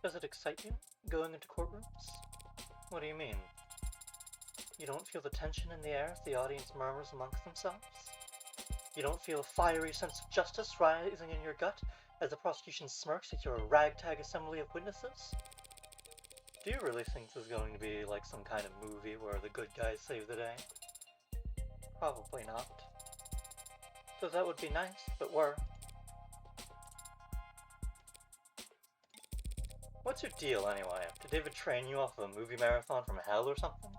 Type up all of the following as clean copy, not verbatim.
Does it excite you, going into courtrooms? What do you mean? You don't feel the tension in the air as the audience murmurs amongst themselves? You don't feel a fiery sense of justice rising in your gut as the prosecution smirks at your ragtag assembly of witnesses? Do you really think this is going to be like some kind of movie where the good guys save the day? Probably not. Though that would be nice if it were. What's your deal anyway? Did David train you off of a movie marathon from hell or something?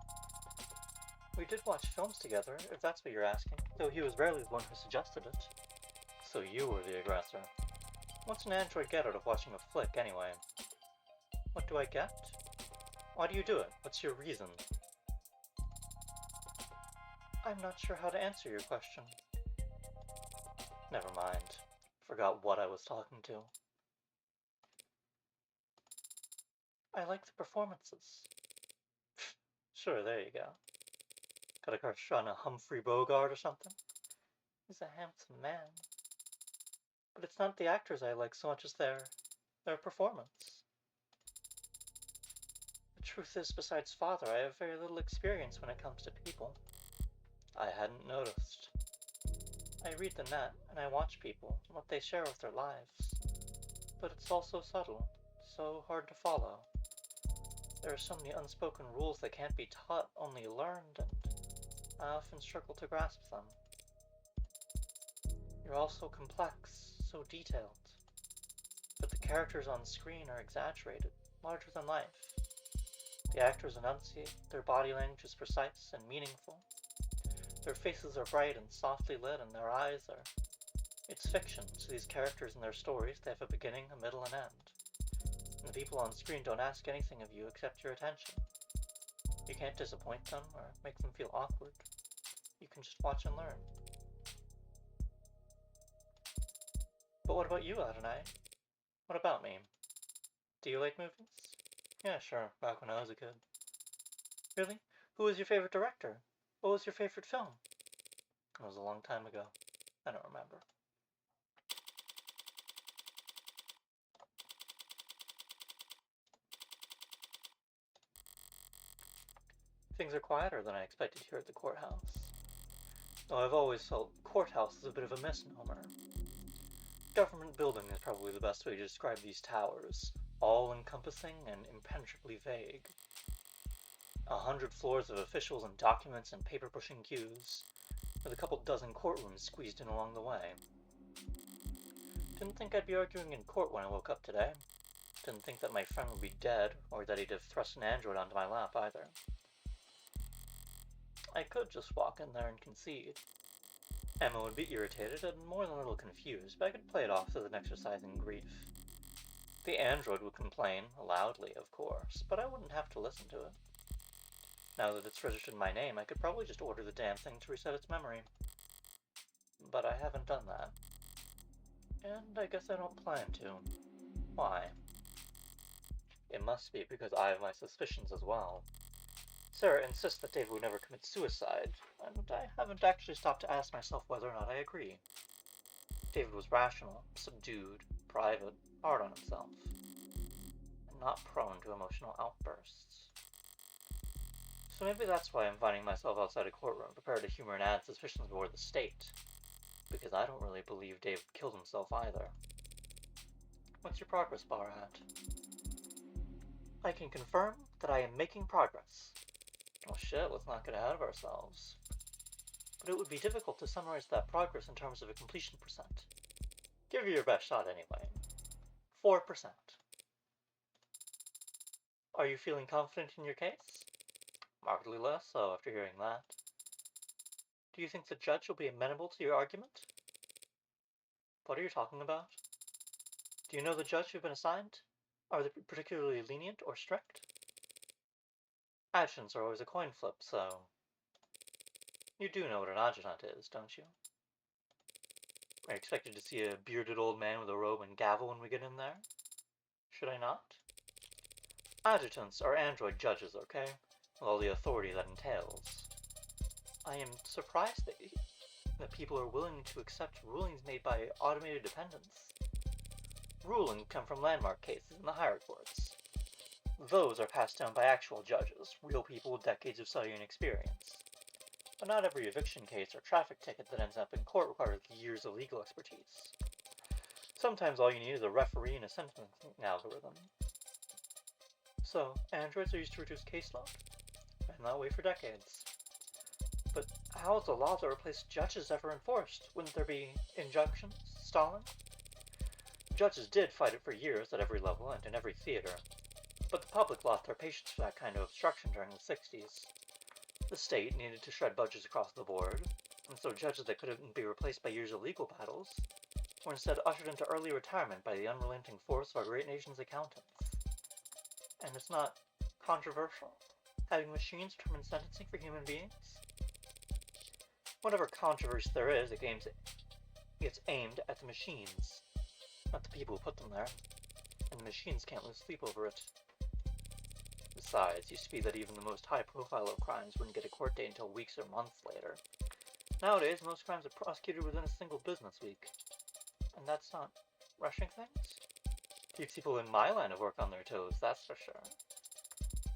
We did watch films together, if that's what you're asking, though he was rarely the one who suggested it. So you were the aggressor. What's an android get out of watching a flick anyway? What do I get? Why do you do it? What's your reason? I'm not sure how to answer your question. Never mind. Forgot what I was talking to. I like the performances. Sure, there you go. Got a crush on a Humphrey Bogart or something? He's a handsome man. But it's not the actors I like so much as their performance. The truth is, besides father, I have very little experience when it comes to people. I hadn't noticed. I read the net, and I watch people, and what they share with their lives. But it's all so subtle, so hard to follow. There are so many unspoken rules that can't be taught, only learned, and I often struggle to grasp them. You're all so complex, so detailed. But the characters on screen are exaggerated, larger than life. The actors enunciate, their body language is precise and meaningful. Their faces are bright and softly lit, and their eyes are... It's fiction, so these characters and their stories, they have a beginning, a middle, and end. And the people on screen don't ask anything of you except your attention. You can't disappoint them or make them feel awkward. You can just watch and learn. But what about you, Adonai? What about me? Do you like movies? Yeah, sure, back when I was a kid. Really? Who was your favorite director? What was your favorite film? It was a long time ago. I don't remember. Things are quieter than I expected here at the courthouse. Though I've always felt courthouse is a bit of a misnomer. Government building is probably the best way to describe these towers, all-encompassing and impenetrably vague. 100 floors of officials and documents and paper-pushing queues, with a couple dozen courtrooms squeezed in along the way. Didn't think I'd be arguing in court when I woke up today. Didn't think that my friend would be dead, or that he'd have thrust an android onto my lap either. I could just walk in there and concede. Emma would be irritated and more than a little confused, but I could play it off as an exercise in grief. The android would complain, loudly of course, but I wouldn't have to listen to it. Now that it's registered my name, I could probably just order the damn thing to reset its memory. But I haven't done that. And I guess I don't plan to. Why? It must be because I have my suspicions as well. Sarah insists that David would never commit suicide, and I haven't actually stopped to ask myself whether or not I agree. David was rational, subdued, private, hard on himself, and not prone to emotional outbursts. So maybe that's why I'm finding myself outside a courtroom, prepared to humor and add suspicions before the state. Because I don't really believe David killed himself either. What's your progress bar at? I can confirm that I am making progress. Oh shit, let's not get ahead of ourselves. But it would be difficult to summarize that progress in terms of a completion percent. Give it your best shot anyway. 4%. Are you feeling confident in your case? Markedly less so after hearing that. Do you think the judge will be amenable to your argument? What are you talking about? Do you know the judge you've been assigned? Are they particularly lenient or strict? Adjutants are always a coin flip, so... You do know what an adjutant is, don't you? Are you expected to see a bearded old man with a robe and gavel when we get in there? Should I not? Adjutants are android judges, okay? With all the authority that entails. I am surprised that people are willing to accept rulings made by automated dependents. Rulings come from landmark cases in the higher courts. Those are passed down by actual judges, real people with decades of study and experience. But not every eviction case or traffic ticket that ends up in court requires years of legal expertise. Sometimes all you need is a referee and a sentencing algorithm. So, androids are used to reduce caseload, and that way for decades. But how is the law that replaced judges ever enforced? Wouldn't there be injunctions? Stalin? Judges did fight it for years at every level and in every theater, but the public lost their patience for that kind of obstruction during the 60s. The state needed to shred budgets across the board, and so judges that couldn't be replaced by years of legal battles were instead ushered into early retirement by the unrelenting force of our great nation's accountants. And it's not controversial, having machines determine sentencing for human beings? Whatever controversy there is, it gets aimed at the machines, not the people who put them there, and the machines can't lose sleep over it. Besides, it used to be that even the most high-profile of crimes wouldn't get a court date until weeks or months later. Nowadays, most crimes are prosecuted within a single business week. And that's not rushing things? Keeps people in my line of work on their toes, that's for sure.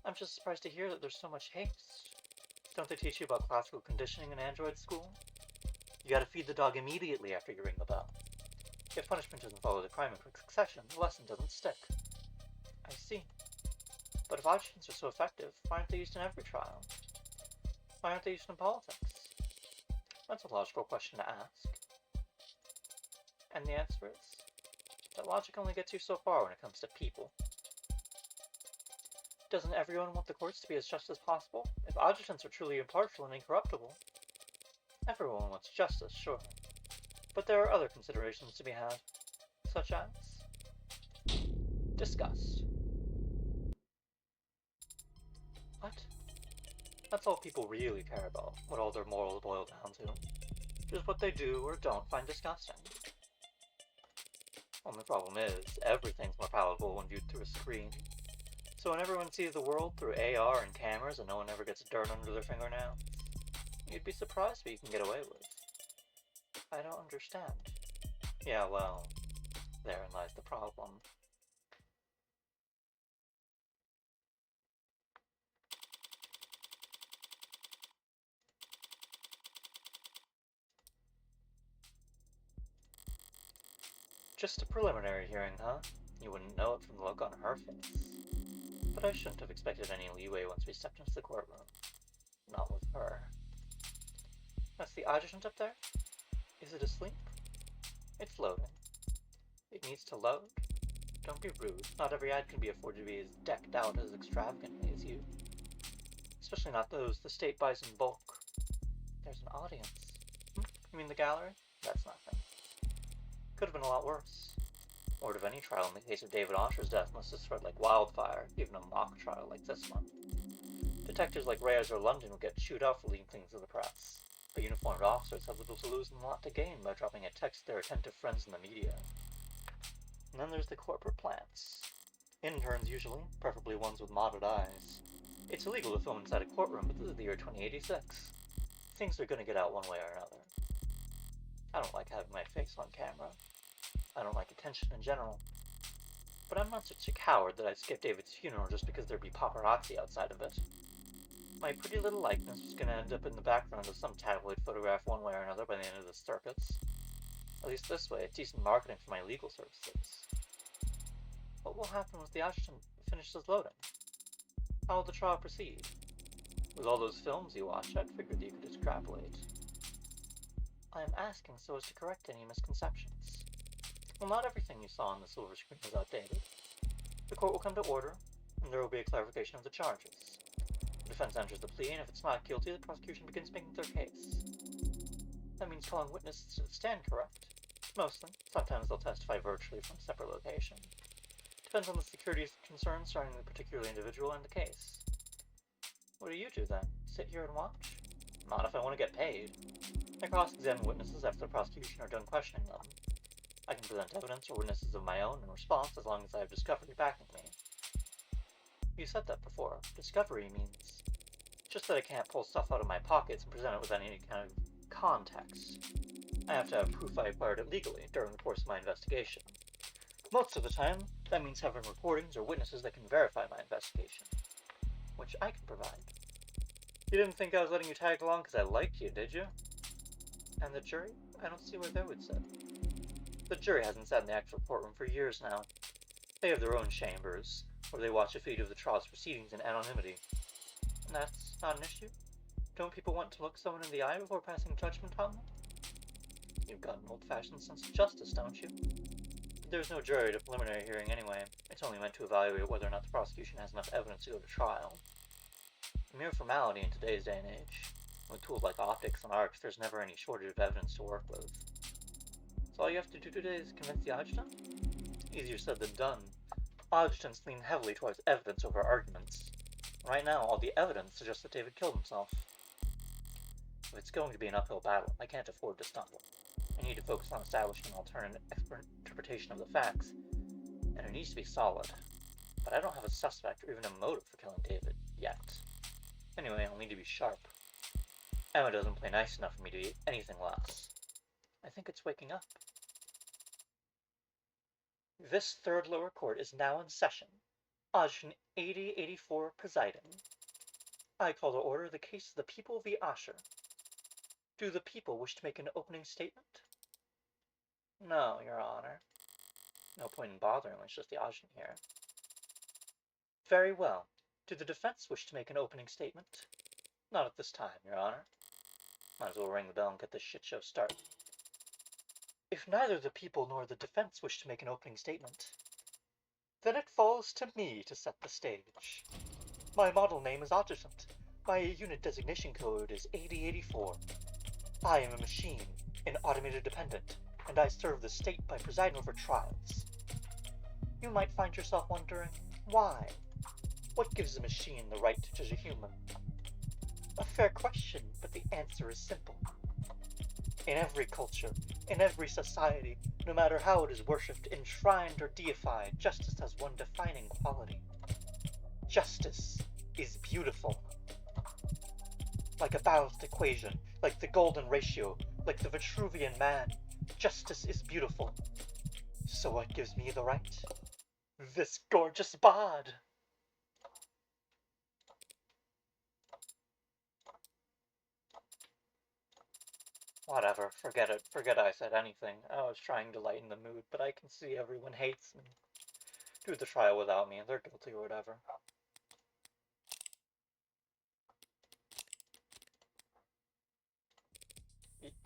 I'm just surprised to hear that there's so much haste. Don't they teach you about classical conditioning in android school? You gotta feed the dog immediately after you ring the bell. If punishment doesn't follow the crime in quick succession, the lesson doesn't stick. I see. But if options are so effective, why aren't they used in every trial? Why aren't they used in politics? That's a logical question to ask. And the answer is that logic only gets you so far when it comes to people. Doesn't everyone want the courts to be as just as possible? If adjutants are truly impartial and incorruptible, everyone wants justice, sure. But there are other considerations to be had, such as disgust. What? That's all people really care about, what all their morals boil down to. Just what they do or don't find disgusting. Only problem is, everything's more palatable when viewed through a screen. So when everyone sees the world through AR and cameras and no one ever gets dirt under their fingernails, you'd be surprised what you can get away with. I don't understand. Yeah, well, therein lies the problem. Just a preliminary hearing, huh? You wouldn't know it from the look on her face. But I shouldn't have expected any leeway once we stepped into the courtroom. Not with her. That's the adjutant up there? Is it asleep? It's loading. It needs to load? Don't be rude. Not every ad can be afforded to be as decked out as extravagantly as you. Especially not those the state buys in bulk. There's an audience. You mean the gallery? That's nothing. Could have been a lot worse. Word of any trial in the case of David Osher's death must have spread like wildfire, even a mock trial like this one. Detectives like Reyes or London would get chewed out for leaking things to the press, but uniformed officers have little to lose and a lot to gain by dropping a text to their attentive friends in the media. And then there's the corporate plants. Interns usually, preferably ones with modded eyes. It's illegal to film inside a courtroom, but this is the year 2086. Things are gonna get out one way or another. I don't like having my face on camera. I don't like attention in general. But I'm not such a coward that I'd skip David's funeral just because there'd be paparazzi outside of it. My pretty little likeness was gonna end up in the background of some tabloid photograph one way or another by the end of the circuits. At least this way, it's decent marketing for my legal services. What will happen once the adjutant finishes loading? How will the trial proceed? With all those films you watch, I'd figured you could extrapolate. I am asking so as to correct any misconceptions. Well, not everything you saw on the silver screen is outdated. The court will come to order, and there will be a clarification of the charges. The defense enters the plea, and if it's not guilty, the prosecution begins making their case. That means calling witnesses to the stand, correct? Mostly. Sometimes they'll testify virtually from a separate location. Depends on the security concerns surrounding the particular individual and the case. What do you do then? Sit here and watch? Not if I want to get paid. I cross-examine witnesses after the prosecution are done questioning them. I can present evidence or witnesses of my own in response as long as I have discovery backing me. You said that before. Discovery means just that I can't pull stuff out of my pockets and present it with any kind of context. I have to have proof I acquired it legally during the course of my investigation. Most of the time, That means having recordings or witnesses that can verify my investigation, which I can provide. You didn't think I was letting you tag along because I liked you, did you? And the jury? I don't see where they would sit. The jury hasn't sat in the actual courtroom for years now. They have their own chambers, where they watch a feed of the trial's proceedings in anonymity. And that's not an issue? Don't people want to look someone in the eye before passing judgment on them? You've got an old-fashioned sense of justice, don't you? There's no jury at a preliminary hearing anyway. It's only meant to evaluate whether or not the prosecution has enough evidence to go to trial. A mere formality in today's day and age. With tools like optics and arcs, there's never any shortage of evidence to work with. So all you have to do today is convince the adjutant? Easier said than done. Adjutants lean heavily towards evidence over arguments. Right now, all the evidence suggests that David killed himself. If it's going to be an uphill battle, I can't afford to stumble. I need to focus on establishing an alternate interpretation of the facts, and it needs to be solid. But I don't have a suspect or even a motive for killing David, yet. Anyway, I'll need to be sharp. Emma doesn't play nice enough for me to be anything less. I think it's waking up. This third lower court is now in session. Adjutant 8084 presiding. I call to order the case of the people v. Asher. Do the people wish to make an opening statement? No, Your Honor. No point in bothering, it's just the adjutant here. Very well. Do the defense wish to make an opening statement? Not at this time, Your Honor. Might as well ring the bell and get this shit show started. If neither the people nor the defense wish to make an opening statement, then it falls to me to set the stage. My model name is Adjutant. My unit designation code is 8084. I am a machine, an automated dependent, and I serve the state by presiding over trials. You might find yourself wondering, why? What gives a machine the right to judge a human? A fair question, but the answer is simple. In every culture, in every society, no matter how it is worshipped, enshrined, or deified, justice has one defining quality. Justice is beautiful. Like a balanced equation, like the golden ratio, like the Vitruvian man, justice is beautiful. So what gives me the right? This gorgeous bod! Whatever, forget it. Forget I said anything. I was trying to lighten the mood, but I can see everyone hates me. Do the trial without me, and they're guilty or whatever.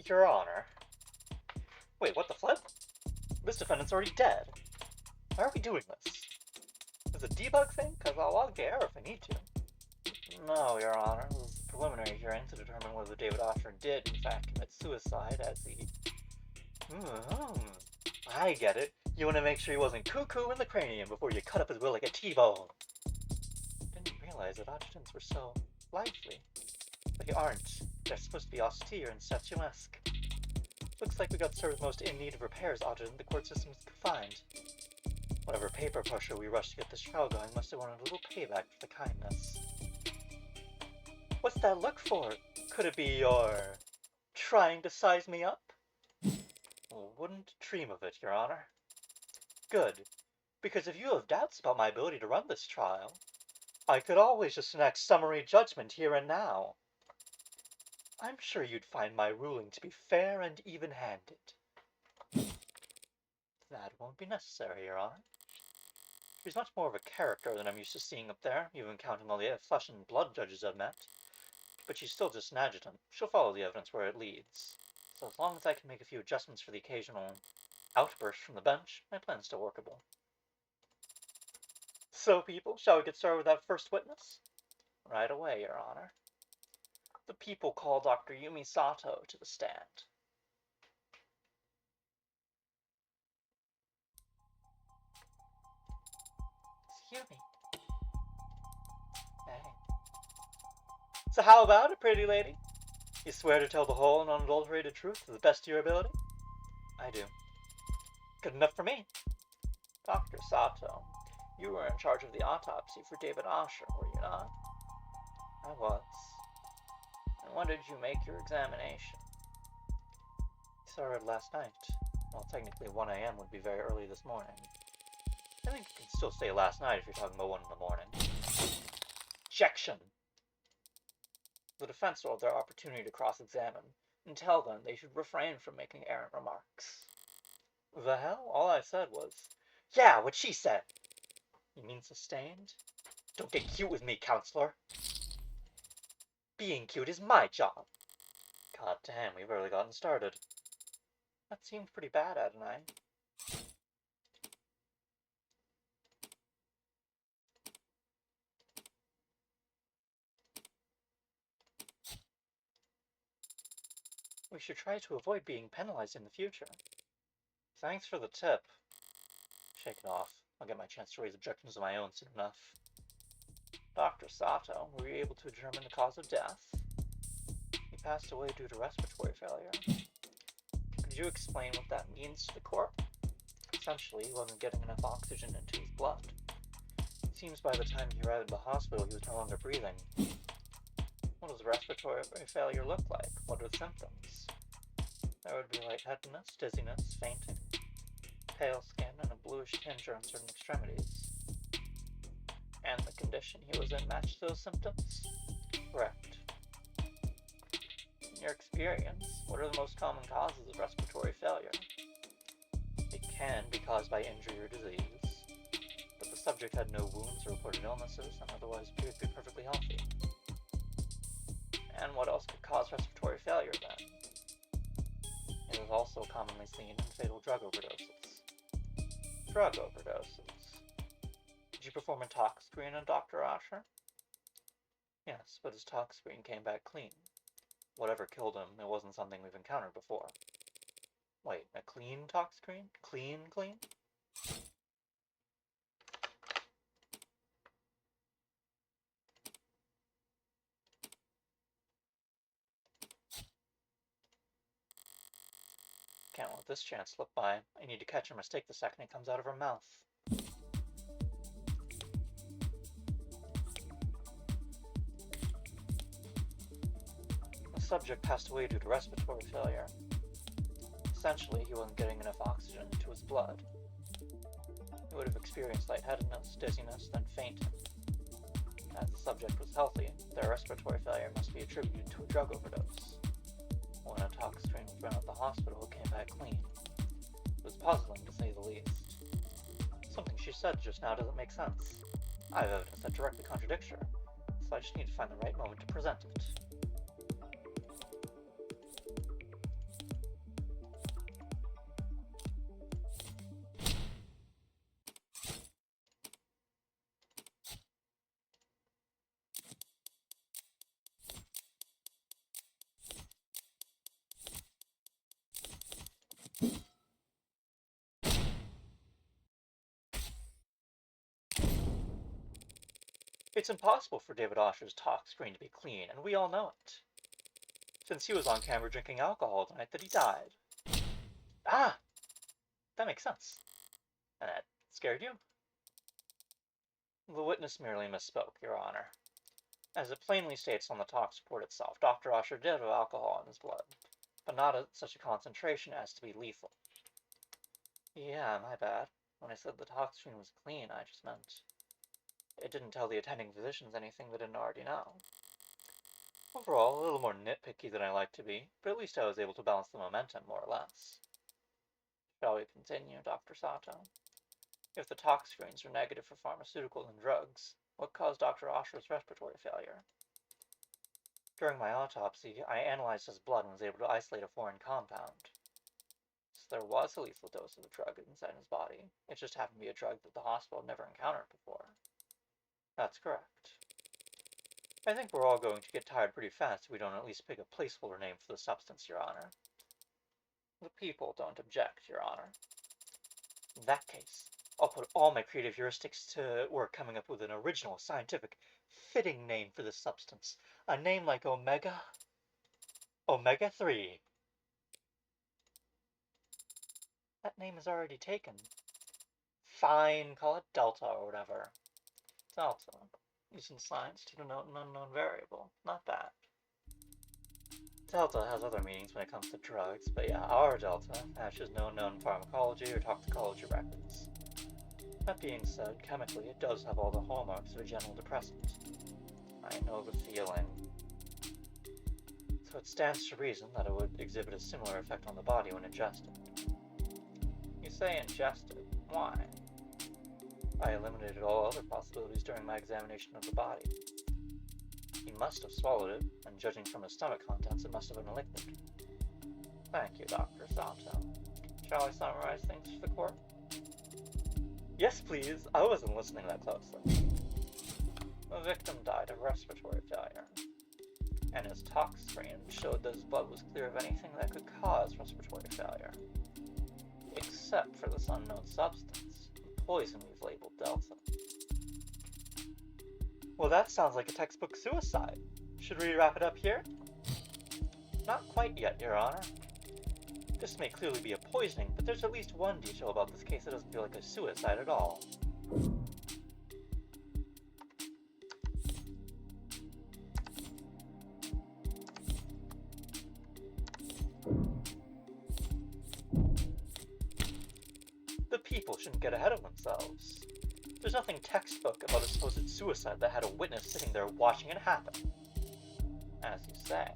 Your Honor. Wait, what the flip? This defendant's already dead. Why are we doing this? Is it a debug thing? Because I'll log the error if I need to. No, Your Honor. This is a preliminary hearing to determine whether David Osher did, in fact, commit suicide as he... I get it. You want to make sure he wasn't cuckoo in the cranium before you cut up his will like a T-bone. Didn't realize that adjutants were so lively. They aren't. They're supposed to be austere and statuesque. Looks like we got served most in need of repairs adjutant the court system could find. Whatever paper pusher we rushed to get this trial going must have wanted a little payback for the kindness. What's that look for? Could it be you're trying to size me up? Wouldn't dream of it, Your Honor. Good, because if you have doubts about my ability to run this trial, I could always just enact summary judgment here and now. I'm sure you'd find my ruling to be fair and even-handed. That won't be necessary, Your Honor. She's much more of a character than I'm used to seeing up there, even counting all the flesh and blood judges I've met. But she's still just an adjutant. She'll follow the evidence where it leads. So as long as I can make a few adjustments for the occasional outburst from the bench, my plan's still workable. So, people, shall we get started with that first witness? Right away, Your Honor. The people call Dr. Yumi Sato to the stand. It's Yumi. Hey. So how about it, pretty lady? You swear to tell the whole and unadulterated truth to the best of your ability? I do. Good enough for me. Dr. Sato, you were in charge of the autopsy for David Osher, were you not? I was. And when did you make your examination? Started last night. Well, technically 1 a.m. would be very early this morning. I think you can still say last night if you're talking about 1 in the morning. Objection! The defense will have their opportunity to cross-examine, and tell them they should refrain from making errant remarks. The hell? All I said was, yeah, what she said! You mean sustained? Don't get cute with me, counselor. Being cute is my job. God damn, we've barely gotten started. That seemed pretty bad, Adonai. We should try to avoid being penalized in the future. Thanks for the tip. Shake it off. I'll get my chance to raise objections of my own soon enough. Dr. Sato, were you able to determine the cause of death? He passed away due to respiratory failure. Could you explain what that means to the court? Essentially, he wasn't getting enough oxygen into his blood. It seems by the time he arrived at the hospital, he was no longer breathing. What does respiratory failure look like? What are the symptoms? There would be lightheadedness, dizziness, fainting, pale skin, and a bluish tinge on certain extremities. And the condition he was in matched those symptoms? Correct. In your experience, what are the most common causes of respiratory failure? It can be caused by injury or disease, but the subject had no wounds or reported illnesses and otherwise appeared to be perfectly healthy. And what else could cause respiratory failure then? It is also commonly seen in fatal drug overdoses. Drug overdoses. Did you perform a tox screen on Dr. Asher? Yes, but his tox screen came back clean. Whatever killed him, it wasn't something we've encountered before. Wait, a clean tox screen? Clean? Can't let this chance slip by. I need to catch her mistake the second it comes out of her mouth. The subject passed away due to respiratory failure. Essentially, he wasn't getting enough oxygen into his blood. He would have experienced lightheadedness, dizziness, then fainting. As the subject was healthy, their respiratory failure must be attributed to a drug overdose. When a tox screen was run at the hospital, it came back clean. It was puzzling, to say the least. Something she said just now doesn't make sense. I have evidence that directly contradicts her, so I just need to find the right moment to present it. It's impossible for David Osher's tox screen to be clean, and we all know it. Since he was on camera drinking alcohol the night that he died. Ah! That makes sense. And that scared you? The witness merely misspoke, Your Honor. As it plainly states on the tox report itself, Dr. Osher did have alcohol in his blood, but not at such a concentration as to be lethal. Yeah, my bad. When I said the tox screen was clean, I just meant it didn't tell the attending physicians anything they didn't already know. Overall, a little more nitpicky than I like to be, but at least I was able to balance the momentum, more or less. Shall we continue, Dr. Sato? If the tox screens were negative for pharmaceuticals and drugs, what caused Dr. Osher's respiratory failure? During my autopsy, I analyzed his blood and was able to isolate a foreign compound. So there was a lethal dose of the drug inside his body. It just happened to be a drug that the hospital had never encountered before. That's correct. I think we're all going to get tired pretty fast if we don't at least pick a placeholder name for the substance, Your Honor. The people don't object, Your Honor. In that case, I'll put all my creative heuristics to work coming up with an original, scientific, fitting name for this substance. A name like Omega 3. That name is already taken. Fine, call it Delta or whatever. Delta. Using science to denote an unknown variable. Not bad. Delta has other meanings when it comes to drugs, but yeah, our delta matches no known pharmacology or toxicology records. That being said, chemically it does have all the hallmarks of a general depressant. I know the feeling. So it stands to reason that it would exhibit a similar effect on the body when ingested. You say ingested. Why? I eliminated all other possibilities during my examination of the body. He must have swallowed it, and judging from his stomach contents, it must have been a liquid. Thank you, Dr. Sato. Shall I summarize things for the court? Yes, please. I wasn't listening that closely. The victim died of respiratory failure, and his tox screen showed that his blood was clear of anything that could cause respiratory failure, except for this unknown substance, the poison we've labeled Delta. Well, that sounds like a textbook suicide. Should we wrap it up here? Not quite yet, Your Honor. This may clearly be a poisoning, but there's at least one detail about this case that doesn't feel like a suicide at all. The people shouldn't get ahead of themselves. There's nothing textbook about a supposed suicide that had a witness sitting there watching it happen. As you say.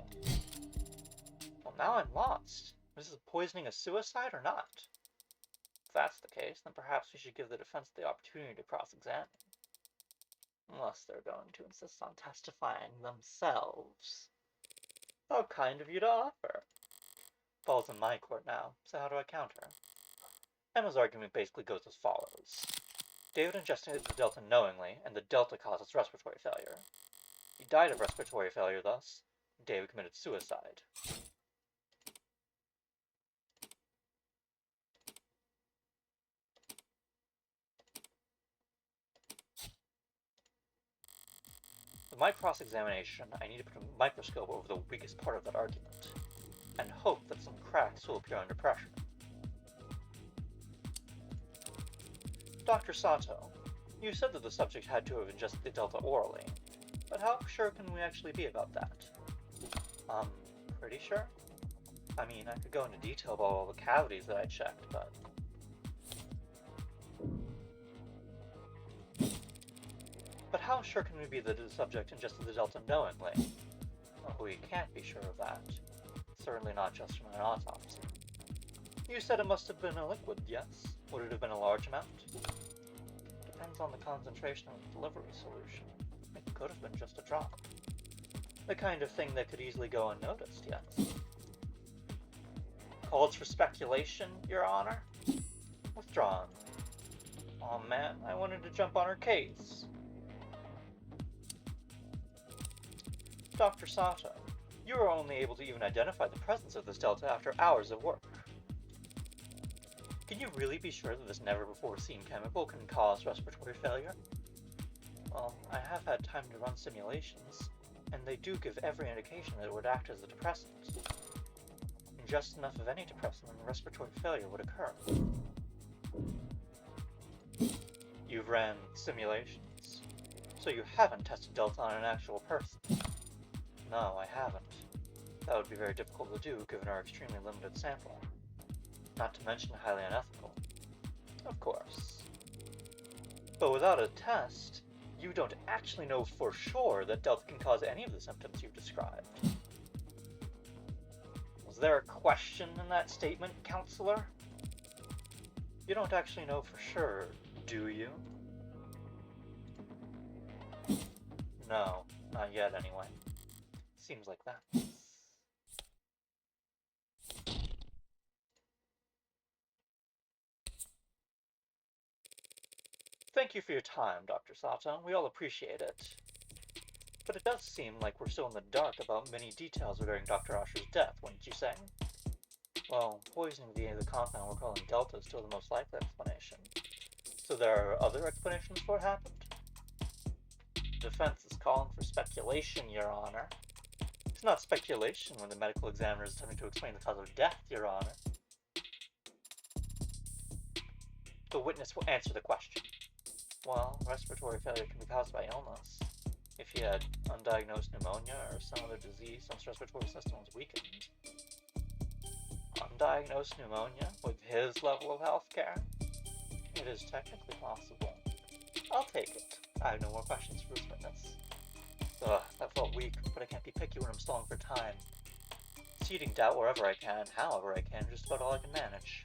Well, now I'm lost. Is this poisoning a suicide or not? If that's the case, then perhaps we should give the defense the opportunity to cross-examine. Unless they're going to insist on testifying themselves. How kind of you to offer. Ball's in my court now, so how do I counter? Emma's argument basically goes as follows. David ingested the Delta knowingly, and the Delta causes respiratory failure. He died of respiratory failure thus. David committed suicide. With my cross-examination, I need to put a microscope over the weakest part of that argument, and hope that some cracks will appear under pressure. Dr. Sato, you said that the subject had to have ingested the Delta orally, but how sure can we actually be about that? Pretty sure? I mean, I could go into detail about all the cavities that I checked, but... But how sure can we be that the subject ingested the Delta knowingly? Well, we can't be sure of that. Certainly not just from an autopsy. You said it must have been a liquid, yes? Would it have been a large amount? Depends on the concentration of the delivery solution. It could have been just a drop. The kind of thing that could easily go unnoticed, yes. Calls for speculation, Your Honor? Withdrawn. Aw man, I wanted to jump on her case. Dr. Sato, you were only able to even identify the presence of this Delta after hours of work. Can you really be sure that this never-before-seen chemical can cause respiratory failure? Well, I have had time to run simulations, and they do give every indication that it would act as a depressant. Just enough of any depressant and respiratory failure would occur. You've ran simulations, so you haven't tested Delta on an actual person. No, I haven't. That would be very difficult to do given our extremely limited sample. Not to mention highly unethical. Of course. But without a test, you don't actually know for sure that Delta can cause any of the symptoms you've described. Was there a question in that statement, counselor? You don't actually know for sure, do you? No, not yet anyway. Seems like that. Thank you for your time, Dr. Sato. We all appreciate it. But it does seem like we're still in the dark about many details regarding Dr. Asher's death, wouldn't you say? Well, poisoning the compound we're calling Delta is still the most likely explanation. So there are other explanations for what happened? The defense is calling for speculation, Your Honor. It's not speculation when the medical examiner is attempting to explain the cause of death, Your Honor. The witness will answer the question. Well, respiratory failure can be caused by illness. If he had undiagnosed pneumonia or some other disease whose respiratory system was weakened. Undiagnosed pneumonia with his level of health care? It is technically possible. I'll take it. I have no more questions for this witness. Ugh, that felt weak, but I can't be picky when I'm stalling for time. Seeding doubt wherever I can, however I can, just about all I can manage.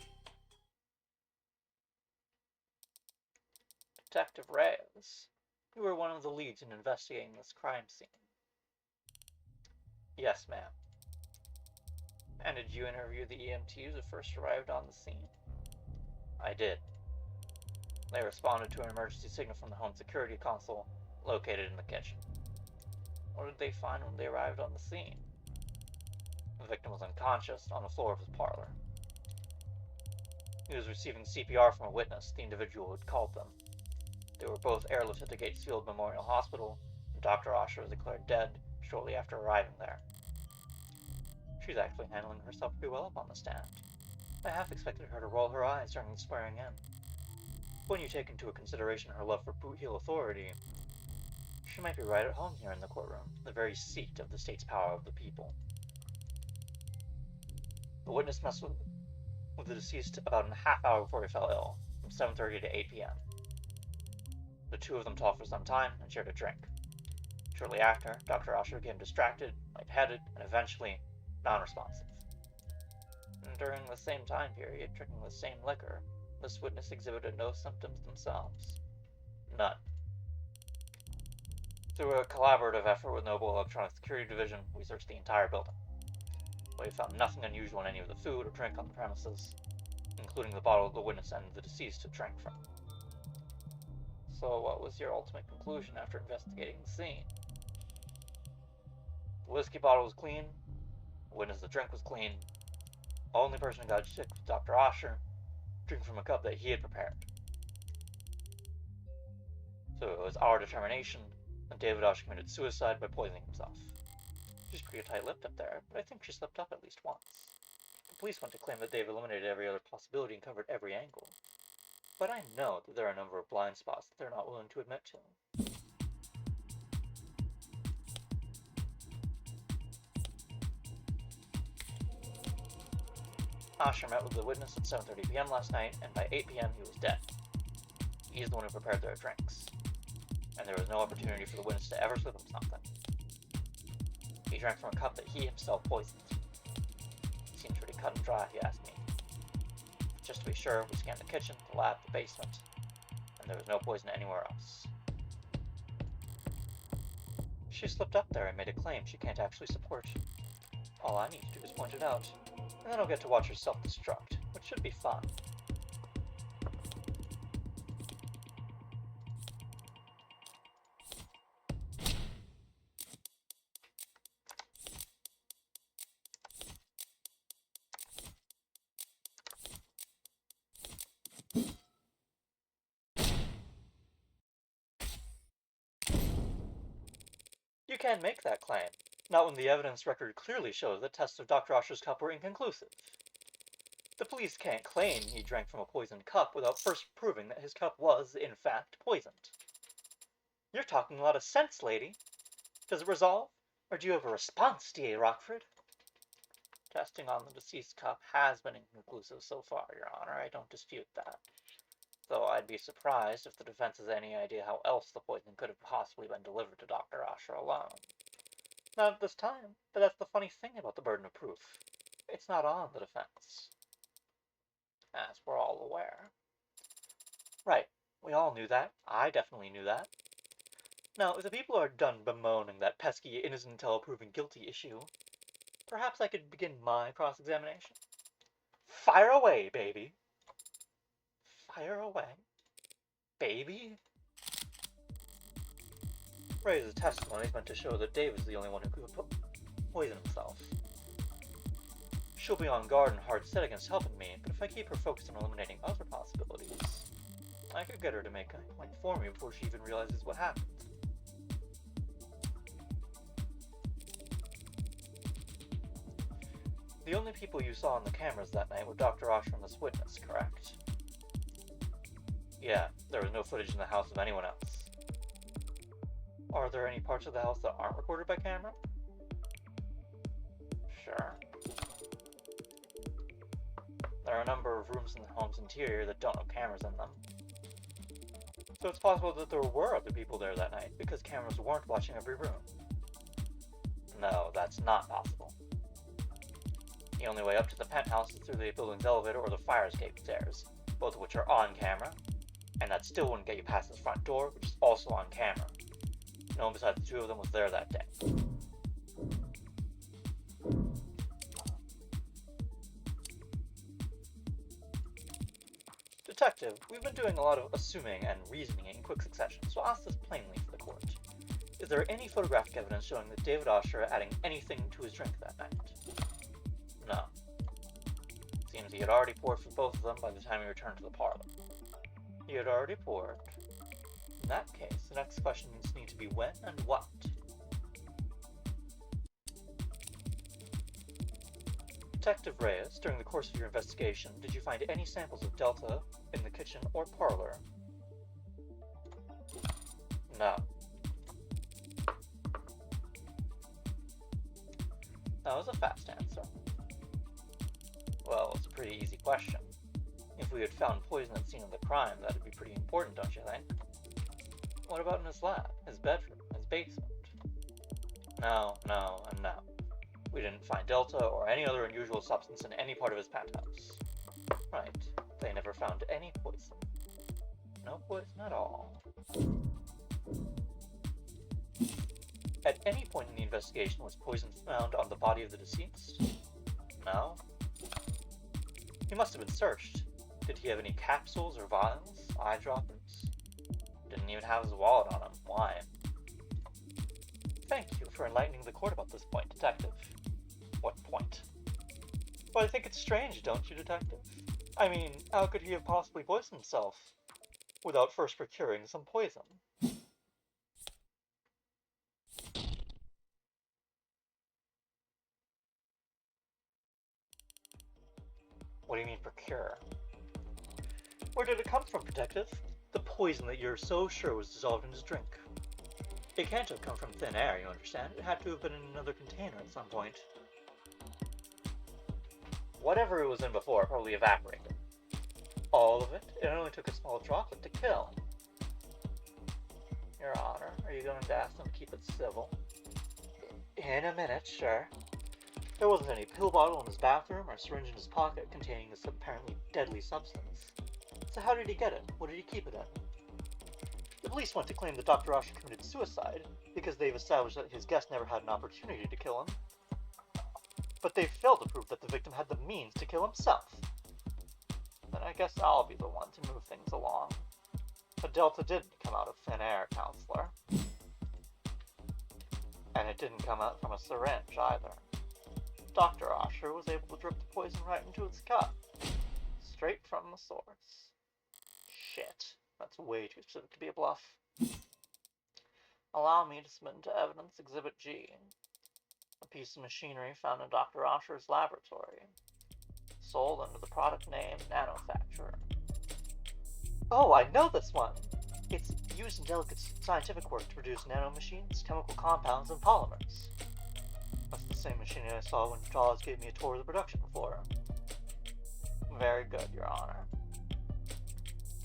Detective Reyes, you were one of the leads in investigating this crime scene. Yes, ma'am. And did you interview the EMTs who first arrived on the scene? I did. They responded to an emergency signal from the home security console located in the kitchen. What did they find when they arrived on the scene? The victim was unconscious on the floor of his parlor. He was receiving CPR from a witness, the individual who had called them. They were both airlifted to Gatesfield Memorial Hospital, and Dr. Osher was declared dead shortly after arriving there. She's actually handling herself pretty well up on the stand. I half expected her to roll her eyes during the swearing in. When you take into consideration her love for boot heel authority, she might be right at home here in the courtroom, the very seat of the state's power of the people. The witness messed with the deceased about a half hour before he fell ill, from 7:30 to 8 p.m. The two of them talked for some time and shared a drink. Shortly after, Dr. Osher became distracted, lightheaded, and eventually non-responsive. And during the same time period, drinking the same liquor, this witness exhibited no symptoms themselves. None. Through a collaborative effort with Noble Electronic Security Division, we searched the entire building. We found nothing unusual in any of the food or drink on the premises, including the bottle the witness and the deceased had drank from. So what was your ultimate conclusion after investigating the scene? The whiskey bottle was clean, the witness the drink was clean. The only person who got sick was Dr. Osher, drinking from a cup that he had prepared. So it was our determination that David Osher committed suicide by poisoning himself. She's pretty tight-lipped up there, but I think she slipped up at least once. The police want to claim that they've eliminated every other possibility and covered every angle. But I know that there are a number of blind spots that they're not willing to admit to. Osher met with the witness at 7:30 p.m. last night, and by 8 p.m. he was dead. He's the one who prepared their drinks, and there was no opportunity for the witness to ever slip him something. He drank from a cup that he himself poisoned. It seems pretty cut and dry, if you ask me. Just to be sure, we scanned the kitchen, the lab, the basement, and there was no poison anywhere else. She slipped up there and made a claim she can't actually support. All I need to do is point it out, and then I'll get to watch her self-destruct, which should be fun. You can't make that claim, not when the evidence record clearly shows that tests of Dr. Osher's cup were inconclusive. The police can't claim he drank from a poisoned cup without first proving that his cup was, in fact, poisoned. You're talking a lot of sense, lady. Does it resolve, or do you have a response, D.A. Rockford? Testing on the deceased cup has been inconclusive so far, Your Honor. I don't dispute that. Though I'd be surprised if the defense has any idea how else the poison could have possibly been delivered to Dr. Osher alone. Not at this time, but that's the funny thing about the burden of proof. It's not on the defense. As we're all aware. Right, we all knew that. I definitely knew that. Now, if the people are done bemoaning that pesky innocent until proven guilty issue, perhaps I could begin my cross-examination. Fire away, baby. Fire away. Baby? Ray's testimony is meant to show that David's the only one who could poison himself. She'll be on guard and hard set against helping me, but if I keep her focused on eliminating other possibilities, I could get her to make a point for me before she even realizes what happened. The only people you saw on the cameras that night were Dr. Osher and this witness, correct? Yeah, there was no footage in the house of anyone else. Are there any parts of the house that aren't recorded by camera? Sure. There are a number of rooms in the home's interior that don't have cameras in them. So it's possible that there were other people there that night, because cameras weren't watching every room. No, that's not possible. The only way up to the penthouse is through the building's elevator or the fire escape stairs, both of which are on camera, and that still wouldn't get you past this front door, which is also on camera. No one besides the two of them was there that day. Detective, we've been doing a lot of assuming and reasoning in quick succession, so I'll ask this plainly for the court. Is there any photographic evidence showing that David Osher adding anything to his drink that night? No. Seems he had already poured for both of them by the time he returned to the parlor. He had already poured. In that case, the next question needs to be when and what. Detective Reyes, during the course of your investigation, did you find any samples of Delta in the kitchen or parlor? No. That was a fast answer. Well, it's a pretty easy question. If we had found poison at the scene of the crime, that'd be pretty important, don't you think? What about in his lab, his bedroom, his basement? No, and no. We didn't find Delta or any other unusual substance in any part of his penthouse. Right, they never found any poison. No poison at all. At any point in the investigation was poison found on the body of the deceased? No. He must have been searched. Did he have any capsules or vials, eyedroppers? Didn't even have his wallet on him. Why? Thank you for enlightening the court about this point, Detective. What point? Well, I think it's strange, don't you, Detective? I mean, how could he have possibly poisoned himself without first procuring some poison? What do you mean, procure? Where did it come from, Detective? The poison that you're so sure was dissolved in his drink. It can't have come from thin air, you understand? It had to have been in another container at some point. Whatever it was in before probably evaporated. All of it? It only took a small droplet to kill. Your Honor, are you going to ask them to keep it civil? In a minute, sure. There wasn't any pill bottle in his bathroom or syringe in his pocket containing this apparently deadly substance. So how did he get it? What did he keep it in? The police want to claim that Dr. Osher committed suicide because they've established that his guest never had an opportunity to kill him. But they've failed to prove that the victim had the means to kill himself. Then I guess I'll be the one to move things along. But Delta didn't come out of thin air, Counselor. And it didn't come out from a syringe, either. Dr. Osher was able to drip the poison right into its cup. Straight from the source. Shit. That's way too specific to be a bluff. Allow me to submit into evidence Exhibit G. A piece of machinery found in Dr. Osher's laboratory. Sold under the product name Nanofacturer. Oh, I know this one! It's used in delicate scientific work to produce nanomachines, chemical compounds, and polymers. That's the same machinery I saw when Jaws gave me a tour of the production floor. Very good, Your Honor.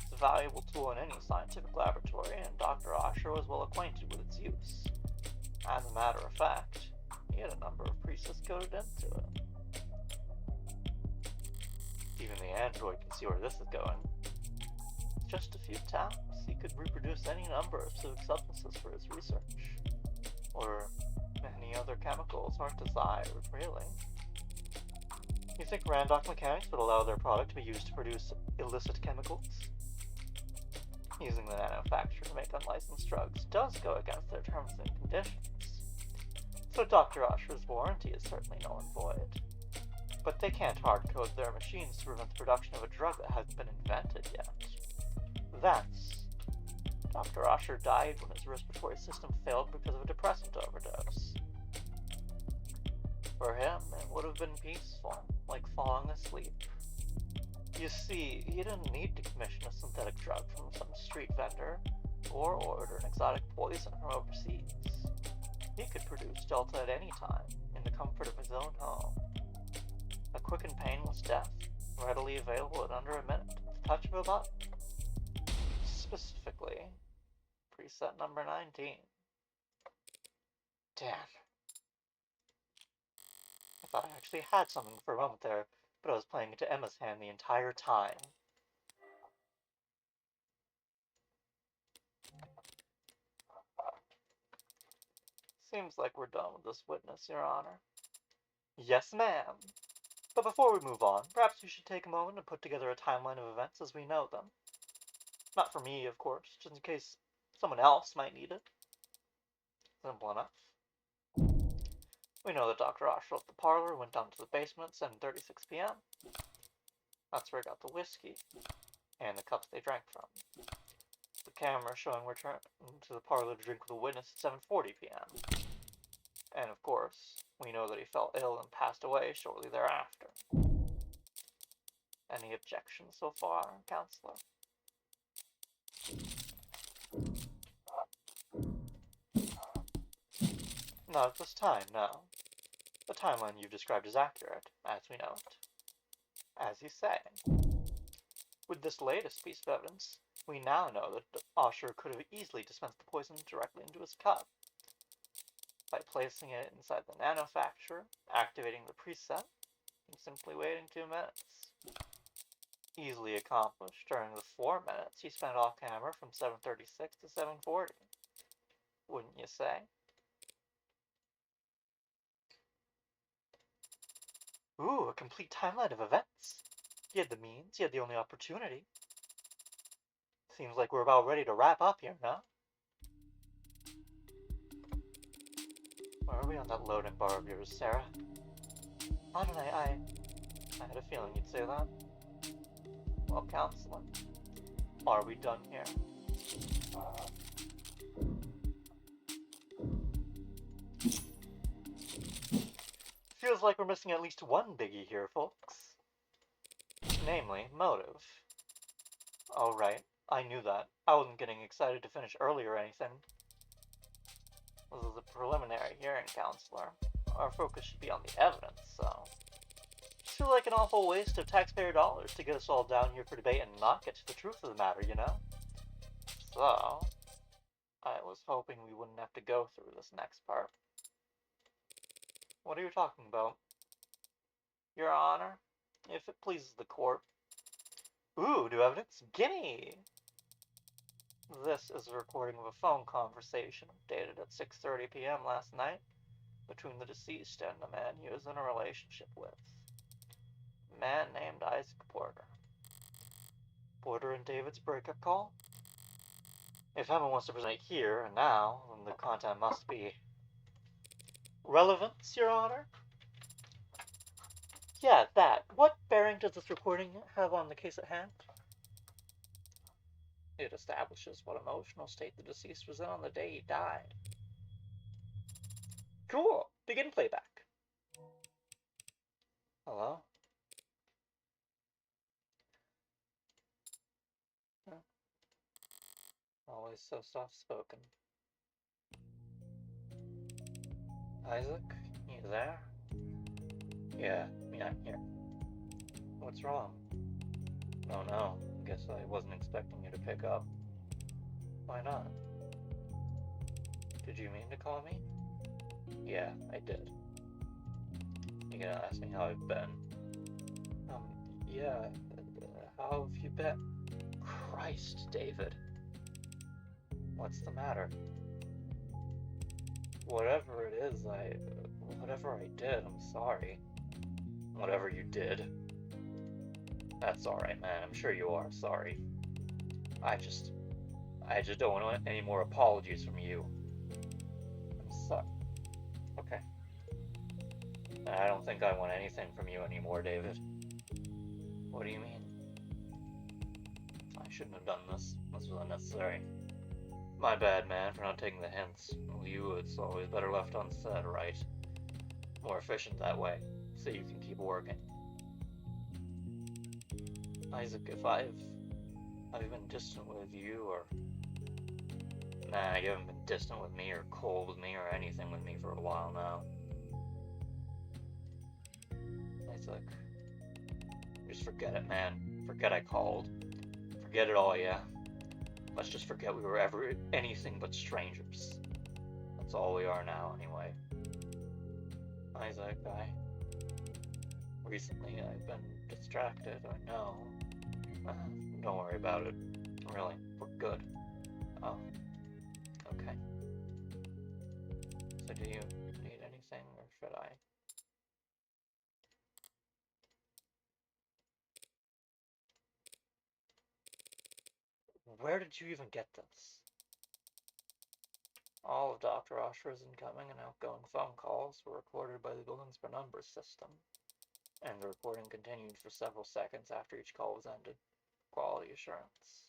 It's a valuable tool in any scientific laboratory, and Dr. Osher was well acquainted with its use. As a matter of fact, he had a number of presets coded into it. Even the android can see where this is going. With just a few taps, he could reproduce any number of specific substances for his research. Or any other chemicals aren't desired, really. You think Randolph Mechanics would allow their product to be used to produce illicit chemicals? Using the nanofacturer to make unlicensed drugs does go against their terms and conditions. So Dr. Osher's warranty is certainly null and void. But they can't hard-code their machines to prevent the production of a drug that hasn't been invented yet. That's... Dr. Osher died when his respiratory system failed because of a depressant overdose. For him, it would have been peaceful, like falling asleep. You see, he didn't need to commission a synthetic drug from some street vendor, or order an exotic poison from overseas. He could produce Delta at any time, in the comfort of his own home. A quick and painless death, readily available in under a minute, at the touch of a button. Specifically, preset number 19. Damn. I thought I actually had something for a moment there, but I was playing into Emma's hand the entire time. Seems like we're done with this witness, Your Honor. Yes, ma'am. But before we move on, perhaps we should take a moment and put together a timeline of events as we know them. Not for me, of course, just in case someone else might need it. Simple enough. We know that Dr. Osh left the parlor and went down to the basement at 7:36 p.m. That's where he got the whiskey and the cups they drank from. The camera showing return to the parlor to drink with the witness at 7:40 p.m. And of course, we know that he fell ill and passed away shortly thereafter. Any objections so far, Counselor? Not at this time, no. The timeline you've described is accurate, as we know it. As you say. With this latest piece of evidence, we now know that Osher could have easily dispensed the poison directly into his cup. By placing it inside the nanofacture, activating the preset, and simply waiting 2 minutes. Easily accomplished during the 4 minutes he spent off camera from 7:36 to 7:40. Wouldn't you say? Ooh, a complete timeline of events. He had the means, he had the only opportunity. Seems like we're about ready to wrap up here, no? Where are we on that loading bar of yours, Sarah? I don't know, I had a feeling you'd say that. Well, Counselor, are we done here? Feels like we're missing at least one biggie here, folks. Namely, motive. Oh, right. I knew that. I wasn't getting excited to finish early or anything. This is a preliminary hearing, Counselor. Our focus should be on the evidence, so... Just feel like an awful waste of taxpayer dollars to get us all down here for debate and not get to the truth of the matter, you know? So... I was hoping we wouldn't have to go through this next part. What are you talking about? Your Honor, if it pleases the court. Ooh, new evidence? Gimme! This is a recording of a phone conversation dated at 6:30 p.m. last night between the deceased and a man he was in a relationship with. A man named Isaac Porter. Porter and David's breakup call? If Emma wants to present here and now, then the content must be... Relevance, Your Honor? Yeah, that. What bearing does this recording have on the case at hand? It establishes what emotional state the deceased was in on the day he died. Cool. Begin playback. Hello? Always so soft-spoken. Isaac, you there? Yeah, I'm here. What's wrong? Oh no, guess I wasn't expecting you to pick up. Why not? Did you mean to call me? Yeah, I did. You gonna ask me how I've been? Yeah, how have you been? Christ, David. What's the matter? Whatever it is, whatever I did, I'm sorry. Whatever you did. That's alright, man. I'm sure you are sorry. I just don't want any more apologies from you. I'm sorry. Okay. I don't think I want anything from you anymore, David. What do you mean? I shouldn't have done this. This was unnecessary. My bad, man, for not taking the hints. With you, it's always better left unsaid, right? More efficient that way, so you can keep working. Isaac, if I've been distant with you, or... Nah, you haven't been distant with me, or cold with me, or anything with me for a while now. Isaac, just forget it, man. Forget I called. Forget it all, yeah? Let's just forget we were ever anything but strangers. That's all we are now, anyway. Isaac, recently I've been distracted, I know. Don't worry about it. Really, we're good. Oh, okay. So do you need anything, or should I? Where did you even get this? All of Dr. Osher's incoming and outgoing phone calls were recorded by the building's penumbra system, and the recording continued for several seconds after each call was ended. Quality assurance.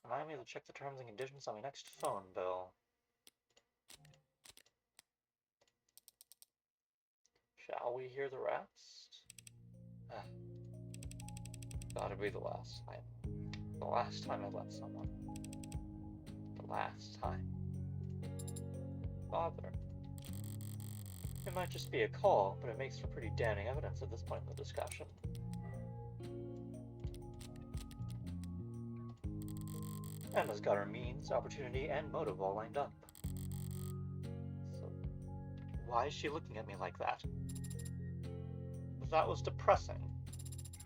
Remind me to check the terms and conditions on my next phone bill. Shall we hear the rest? Gotta be the last time. The last time I left someone. The last time. Father. It might just be a call, but it makes for pretty damning evidence at this point in the discussion. Emma's got her means, opportunity, and motive all lined up. So, why is she looking at me like that? That was depressing.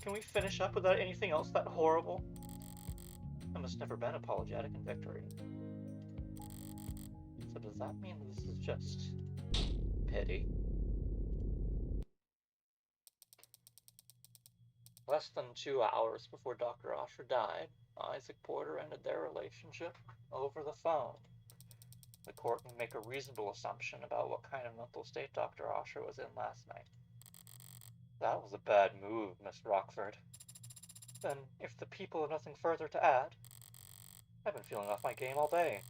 Can we finish up without anything else that horrible? Emma's never been apologetic in victory. So does that mean this is just pity? Less than 2 hours before Dr. Osher died, Isaac Porter ended their relationship over the phone. The court can make a reasonable assumption about what kind of mental state Dr. Osher was in last night. That was a bad move, Miss Rockford. Then, if the people have nothing further to add, I've been feeling off my game all day.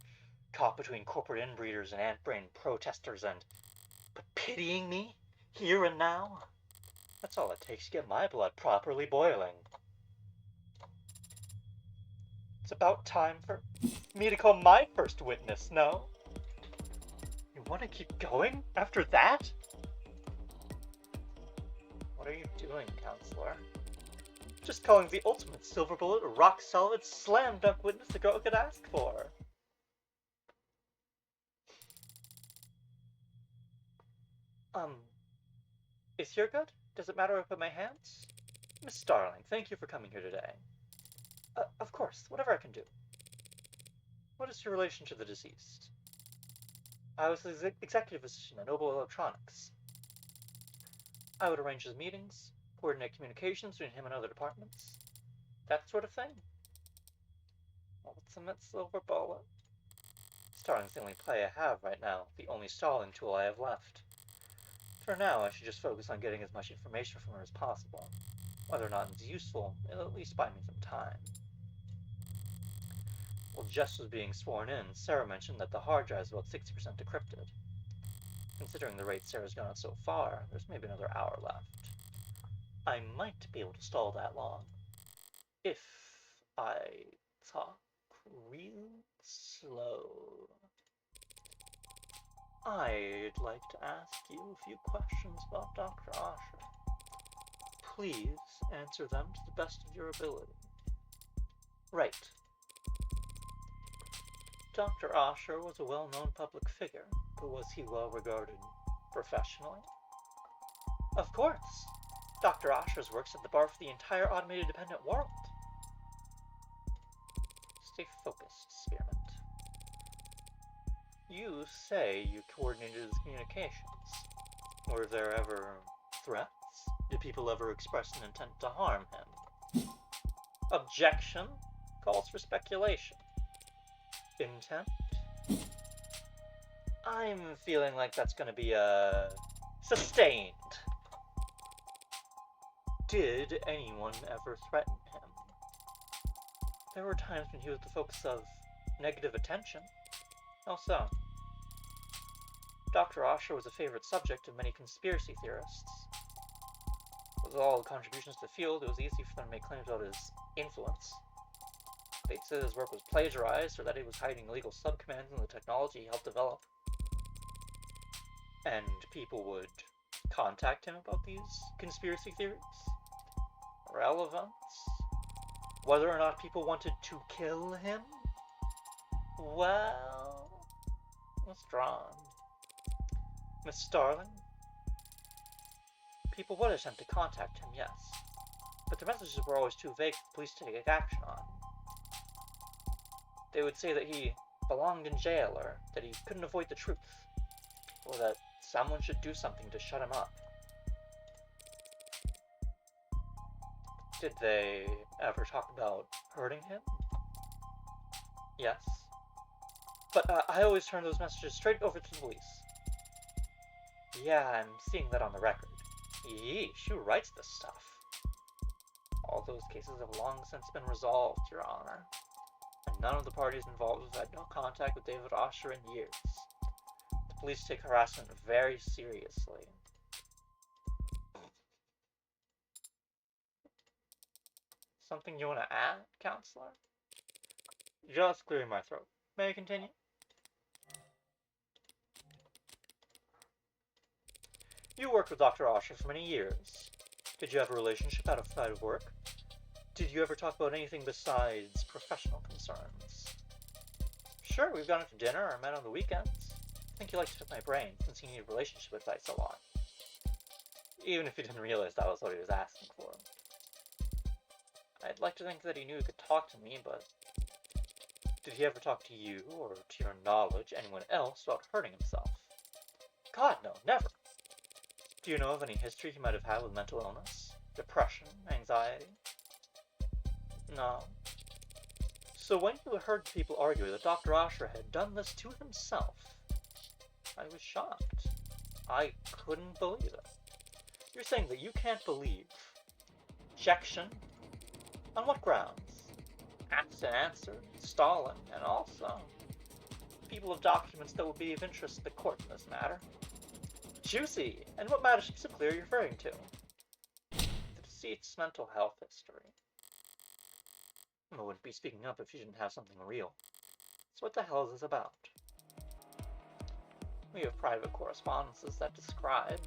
Caught between corporate inbreeders and ant-brain protesters but pitying me, here and now? That's all it takes to get my blood properly boiling. It's about time for me to call my first witness, no? You want to keep going after that? What are you doing, counselor? Just calling the ultimate silver bullet, rock-solid, slam-dunk witness the girl could ask for. Is here good? Does it matter if I put my hands? Miss Starling, thank you for coming here today. Of course, whatever I can do. What is your relation to the deceased? I was the executive assistant at Noble Electronics. I would arrange his meetings, coordinate communications between him and other departments. That sort of thing. Ultimate silver bullet. Starling's the only play I have right now, the only stalling tool I have left. For now, I should just focus on getting as much information from her as possible. Whether or not it's useful, it'll at least buy me some time. While Jess was being sworn in, Sarah mentioned that the hard drive is about 60% decrypted. Considering the rate Sarah's gone so far, there's maybe another hour left. I might be able to stall that long, if I talk real slow. I'd like to ask you a few questions about Dr. Osher. Please answer them to the best of your ability. Right. Dr. Osher was a well-known public figure, but was he well regarded professionally? Of course. Dr. Osher's work set the bar for the entire automated dependent world. Stay focused, Spearmint. You say you coordinated his communications. Were there ever threats? Did people ever express an intent to harm him? Objection calls for speculation. Intent? I'm feeling like that's going to be sustained. Did anyone ever threaten him? There were times when he was the focus of negative attention. How so? Dr. Osher was a favorite subject of many conspiracy theorists. With all the contributions to the field, it was easy for them to make claims about his influence. They'd say his work was plagiarized, or that he was hiding illegal subcommands in the technology he helped develop. And people would contact him about these conspiracy theories. Relevance? Whether or not people wanted to kill him? Well, withdrawn. Miss Starling? People would attempt to contact him, yes, but their messages were always too vague for the police to take action on. They would say that he belonged in jail, or that he couldn't avoid the truth, or that someone should do something to shut him up. Did they ever talk about hurting him? Yes. But I always turn those messages straight over to the police. Yeah, I'm seeing that on the record. Yeesh, who writes this stuff? All those cases have long since been resolved, Your Honor, and none of the parties involved have had no contact with David Osher in years. The police take harassment very seriously. Something you want to add, Counselor? Just clearing my throat. May I continue? You worked with Dr. Osher for many years. Did you have a relationship outside of work? Did you ever talk about anything besides professional concerns? Sure, we've gone out to dinner or met on the weekends. I think you like to pick my brain since you need relationship advice a lot. Even if you didn't realize that was what he was asking for. I'd like to think that he knew he could talk to me, but did he ever talk to you, or to your knowledge, anyone else about hurting himself? God, no, never. Do you know of any history he might have had with mental illness? Depression? Anxiety? No. So when you heard people argue that Dr. Osher had done this to himself, I was shocked. I couldn't believe it. You're saying that you can't believe. Objection? On what grounds? Asked and answered, stalling, and also people have documents that would be of interest to the court in this matter. Juicy! And what matter specifically are you referring to? The deceased's mental health history. I wouldn't be speaking up if you didn't have something real. So what the hell is this about? We have private correspondences that describe.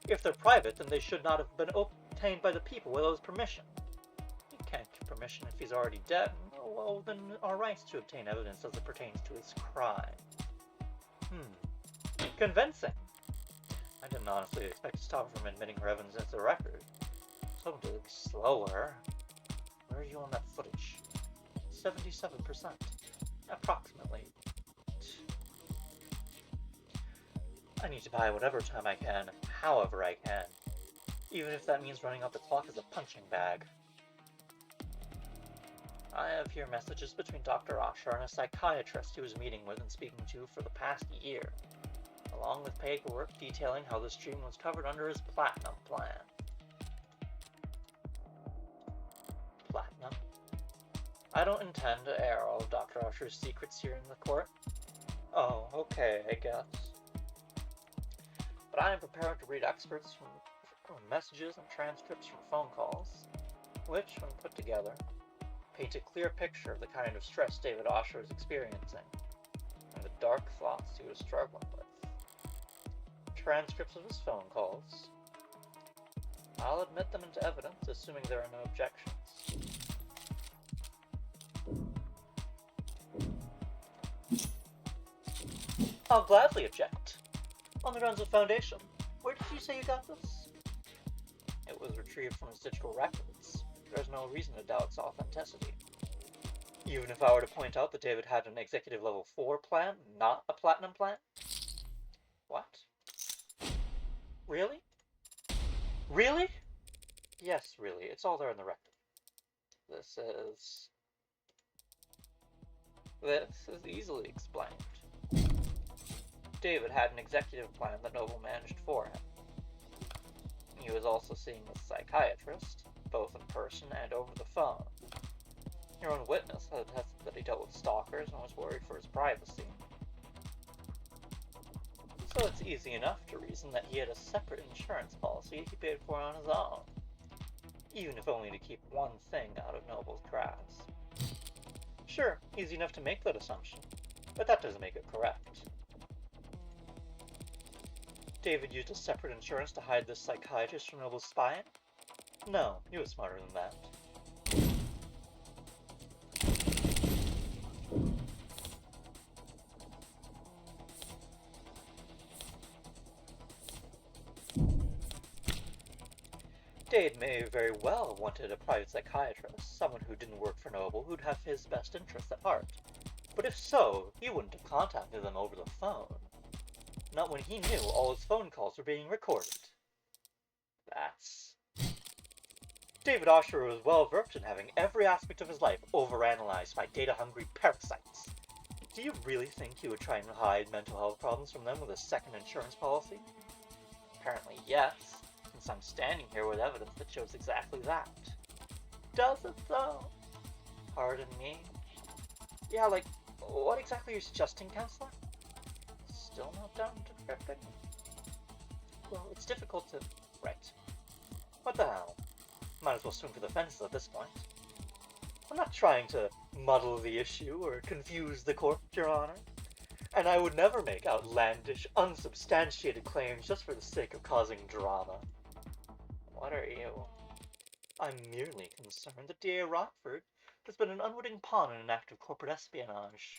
If they're private, then they should not have been obtained by the people without his permission. He can't give permission if he's already dead. Well, then our rights to obtain evidence as it pertains to his crime. Convincing. I didn't honestly expect to stop her from admitting her evidence into the record. I was hoping to be slower. Where are you on that footage? 77%. Approximately. I need to buy whatever time I can, however I can. Even if that means running out the clock as a punching bag. I have here messages between Dr. Osher and a psychiatrist he was meeting with and speaking to for the past year, along with paperwork detailing how this treatment was covered under his Platinum plan. Platinum? I don't intend to air all of Dr. Osher's secrets here in the court. Oh, okay, I guess. But I am prepared to read excerpts from messages and transcripts from phone calls, which, when put together, paint a clear picture of the kind of stress David Osher is experiencing, and the dark thoughts he was struggling with. Transcripts of his phone calls. I'll admit them into evidence, assuming there are no objections. I'll gladly object. On the grounds of foundation. Where did you say you got this? It was retrieved from his digital records. There's no reason to doubt its authenticity. Even if I were to point out that David had an executive level 4 plan, not a platinum plan? What? Really? Really? Yes, really. It's all there in the record. This is easily explained. David had an executive plan that Noble managed for him. He was also seeing a psychiatrist, both in person and over the phone. Your own witness had attested that he dealt with stalkers and was worried for his privacy. So it's easy enough to reason that he had a separate insurance policy he paid for on his own, even if only to keep one thing out of Noble's crafts. Sure, easy enough to make that assumption, but that doesn't make it correct. David used a separate insurance to hide this psychiatrist from Noble's spying? No, he was smarter than that. Dade may very well have wanted a private psychiatrist, someone who didn't work for Noble, who'd have his best interests at heart. But if so, he wouldn't have contacted them over the phone. Not when he knew all his phone calls were being recorded. That's... David Osher was well versed in having every aspect of his life overanalyzed by data-hungry parasites. Do you really think he would try and hide mental health problems from them with a second insurance policy? Apparently yes, since I'm standing here with evidence that shows exactly that. Does it though? Pardon me? Yeah, like, what exactly are you suggesting, Counselor? Still not down to cryptic? Well, it's difficult to... Right. What the hell? Might as well swing for the fences at this point. I'm not trying to muddle the issue or confuse the court, Your Honor. And I would never make outlandish, unsubstantiated claims just for the sake of causing drama. What are you? I'm merely concerned that D.A. Rockford has been an unwitting pawn in an act of corporate espionage.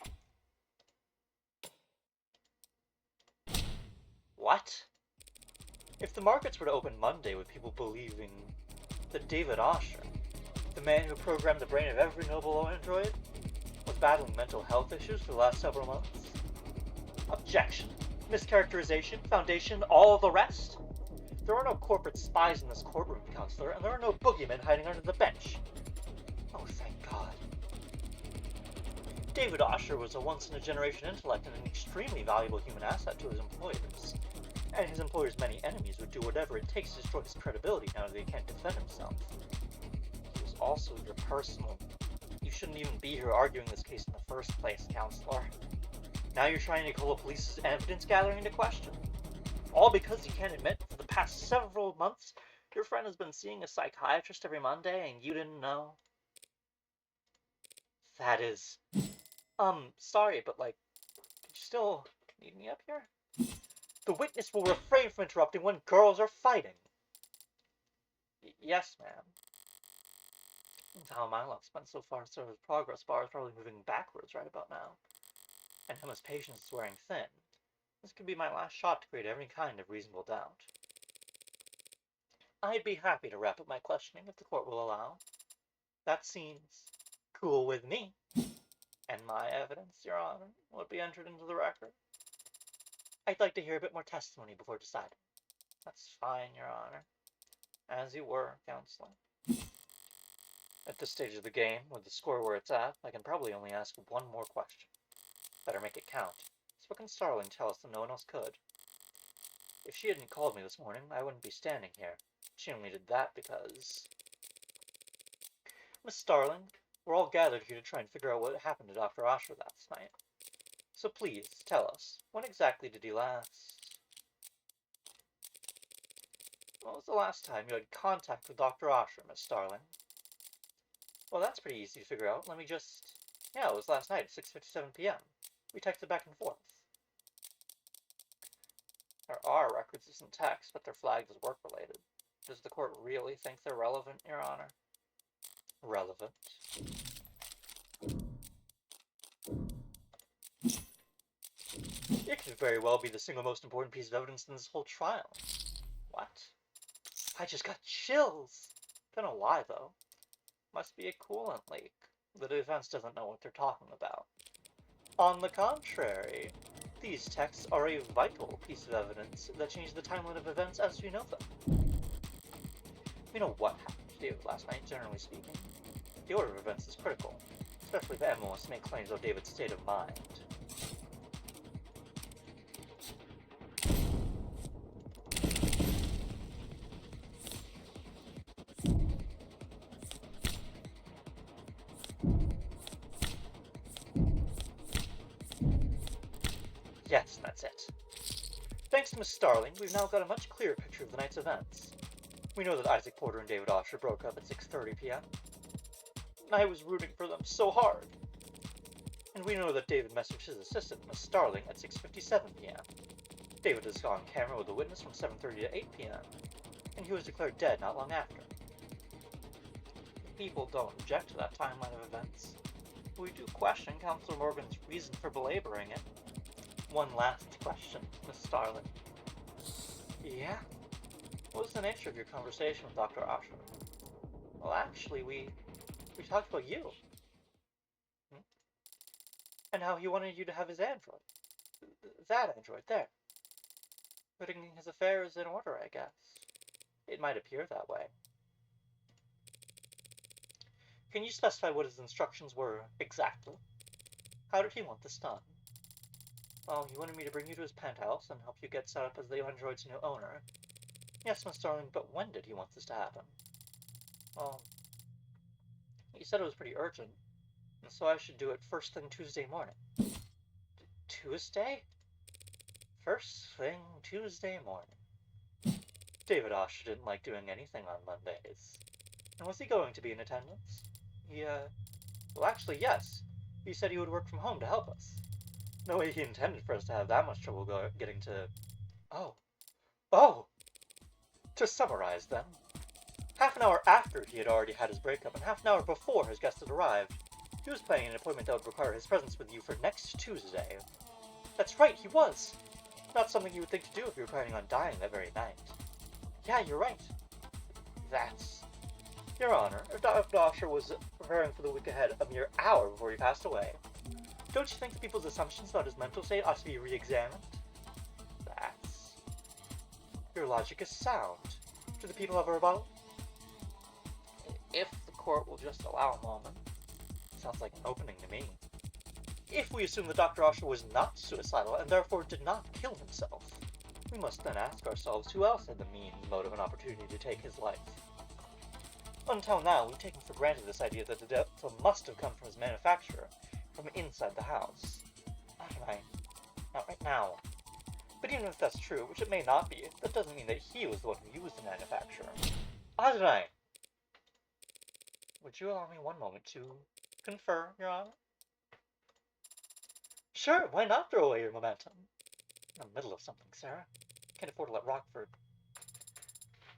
What? If the markets were to open Monday with people believing that David Osher, the man who programmed the brain of every noble android, was battling mental health issues for the last several months? Objection, mischaracterization, foundation, all the rest? There are no corporate spies in this courtroom, Counselor, and there are no boogeymen hiding under the bench. Oh, thank God. David Osher was a once-in-a-generation intellect and an extremely valuable human asset to his employers. And his employer's many enemies would do whatever it takes to destroy his credibility now that he can't defend himself. He was also your personal... You shouldn't even be here arguing this case in the first place, Counselor. Now you're trying to call the police's evidence gathering into question. All because you can't admit for the past several months your friend has been seeing a psychiatrist every Monday and you didn't know. That is... sorry, but like, could you still need me up here? The witness will refrain from interrupting when girls are fighting. Yes, ma'am. That's how my luck's been so far, so his progress bar is probably moving backwards right about now. And Emma's patience is wearing thin. This could be my last shot to create any kind of reasonable doubt. I'd be happy to wrap up my questioning if the court will allow. That seems cool with me. And my evidence, Your Honor, would be entered into the record. I'd like to hear a bit more testimony before deciding. That's fine, Your Honor. As you were, Counselor. At this stage of the game, with the score where it's at, I can probably only ask one more question. Better make it count. So what can Starling tell us that no one else could? If she hadn't called me this morning, I wouldn't be standing here. She only did that because... Miss Starling, we're all gathered here to try and figure out what happened to Dr. Osher last night. So please, tell us, when exactly did he last... When was the last time you had contact with Dr. Osher, Miss Starling? Well, that's pretty easy to figure out. Let me just... Yeah, it was last night at 6:57 p.m. We texted back and forth. There are records of some texts, but they're flagged as work-related. Does the court really think they're relevant, Your Honor? Relevant? It could very well be the single most important piece of evidence in this whole trial. What? I just got chills! Don't know why, though. Must be a coolant leak. The defense doesn't know what they're talking about. On the contrary, these texts are a vital piece of evidence that changed the timeline of events as we know them. We know what happened to David last night, generally speaking. The order of events is critical, especially if Emma wants to make claims about David's state of mind. Yes, that's it. Thanks to Miss Starling, we've now got a much clearer picture of the night's events. We know that Isaac Porter and David Osher broke up at 6:30 p.m. I was rooting for them so hard. And we know that David messaged his assistant, Miss Starling, at 6:57 p.m. David is on camera with a witness from 7:30 to 8 p.m. And he was declared dead not long after. If people don't object to that timeline of events, we do question Counselor Morgan's reason for belaboring it. One last question, Miss Starling. Yeah? What was the nature of your conversation with Dr. Asher? Well, actually, we talked about you. Hmm? And how he wanted you to have his android. That android, there. Putting his affairs in order, I guess. It might appear that way. Can you specify what his instructions were exactly? How did he want this done? Well, he wanted me to bring you to his penthouse and help you get set up as the android's new owner. Yes, Miss Darling, but when did he want this to happen? Well, he said it was pretty urgent, and so I should do it first thing Tuesday morning. Tuesday? First thing Tuesday morning. David Asher didn't like doing anything on Mondays. And was he going to be in attendance? Well, actually, yes. He said he would work from home to help us. No way he intended for us to have that much trouble getting to... Oh! To summarize, then. Half an hour after he had already had his breakup, and half an hour before his guest had arrived, he was planning an appointment that would require his presence with you for next Tuesday. That's right, he was! Not something you would think to do if you were planning on dying that very night. Yeah, you're right. That's... Your Honor, Dr. Asher was preparing for the week ahead a mere hour before he passed away. Don't you think that people's assumptions about his mental state ought to be re-examined? That's... Your logic is sound. Do the people have a rebuttal? If the court will just allow a moment. Sounds like an opening to me. If we assume that Dr. Asher was not suicidal and therefore did not kill himself, we must then ask ourselves who else had the means, motive, and opportunity to take his life. Until now, we've taken for granted this idea that the death must have come from his manufacturer, from inside the house. Not right now. But even if that's true, which it may not be, that doesn't mean that he was the one who used the manufacturer. Adonai! Would you allow me one moment to confer, Your Honor? Sure, why not throw away your momentum? In the middle of something, Sarah. Can't afford to let Rockford...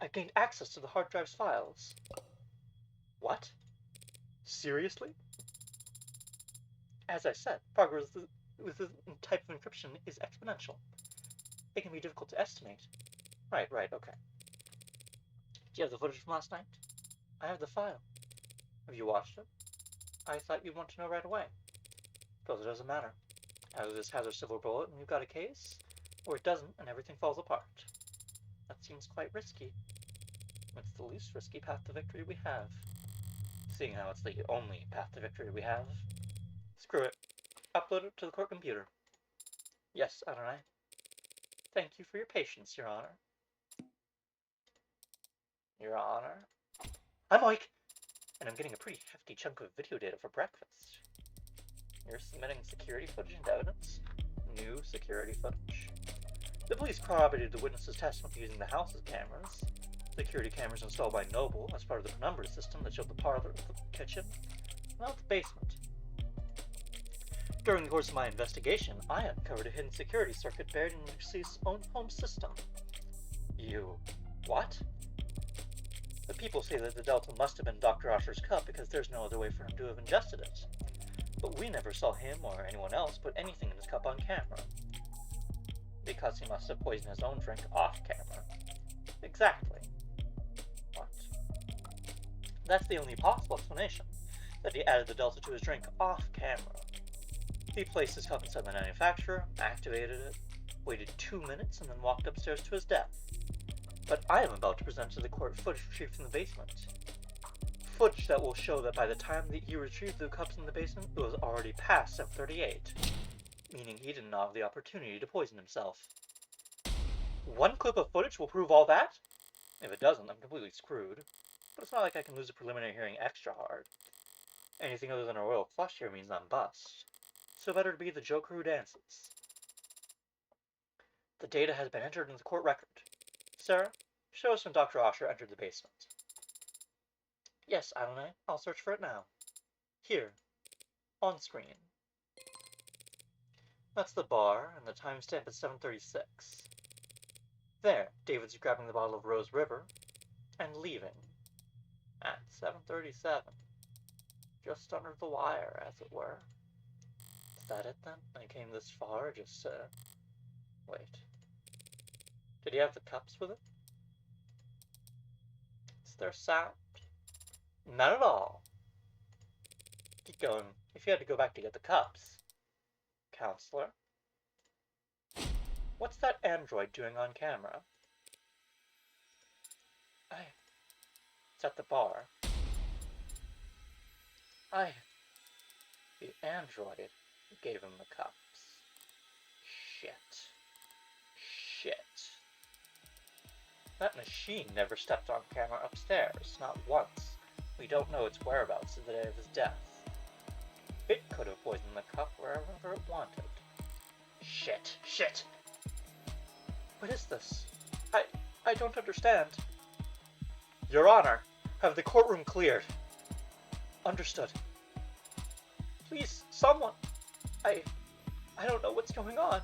I've gained access to the hard drive's files. What? Seriously? As I said, progress with this type of encryption is exponential. It can be difficult to estimate. Right, okay. Do you have the footage from last night? I have the file. Have you watched it? I thought you'd want to know right away. Suppose it doesn't matter. Either this has a silver bullet and we've got a case, or it doesn't and everything falls apart. That seems quite risky. It's the least risky path to victory we have. Seeing how it's the only path to victory we have. Screw it. Upload it to the court computer. Yes, Adonai. Thank you for your patience, Your Honor. Your Honor? I'm Mike! And I'm getting a pretty hefty chunk of video data for breakfast. You're submitting security footage and evidence? New security footage? The police corroborated the witness's testimony using the house's cameras. Security cameras installed by Noble as part of the penumbra system that showed the parlor, the kitchen, and out the basement. During the course of my investigation, I uncovered a hidden security circuit buried in the deceased's own home system. You... what? The people say that the Delta must have been Dr. Asher's cup because there's no other way for him to have ingested it. But we never saw him or anyone else put anything in his cup on camera. Because he must have poisoned his own drink off camera. Exactly. What? That's the only possible explanation, that he added the Delta to his drink off camera. He placed his cup inside the manufacturer, activated it, waited 2 minutes, and then walked upstairs to his death. But I am about to present to the court footage retrieved from the basement. Footage that will show that by the time that he retrieved the cups in the basement, it was already past 7:38, meaning he didn't have the opportunity to poison himself. One clip of footage will prove all that? If it doesn't, I'm completely screwed. But it's not like I can lose a preliminary hearing extra hard. Anything other than a royal flush here means I'm bust. So better to be the joker who dances. The data has been entered into the court record. Sarah, show us when Dr. Asher entered the basement. Yes, Adonai, I'll search for it now. Here, on screen. That's the bar, and the timestamp is 7:36. There, David's grabbing the bottle of Rose River, and leaving. At 7:37. Just under the wire, as it were. Is that it, then? I came this far just wait. Did he have the cups with it? they're sapped? Not at all. Keep going. If you had to go back to get the cups. Counselor? What's that android doing on camera? It's at the bar. The android gave him the cups. Shit. That machine never stepped on camera upstairs, not once. We don't know its whereabouts to the day of his death. It could have poisoned the cup wherever it wanted. Shit! What is this? I don't understand. Your Honor, have the courtroom cleared. Understood. Please, someone. I don't know what's going on.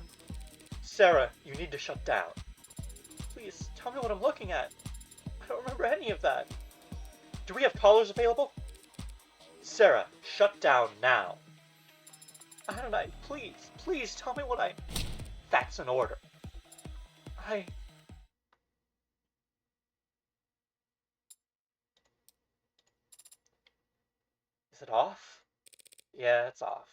Sarah, you need to shut down. Please, tell me what I'm looking at. I don't remember any of that. Do we have callers available? Sarah, shut down now. Please tell me what That's an order. Is it off? Yeah, it's off.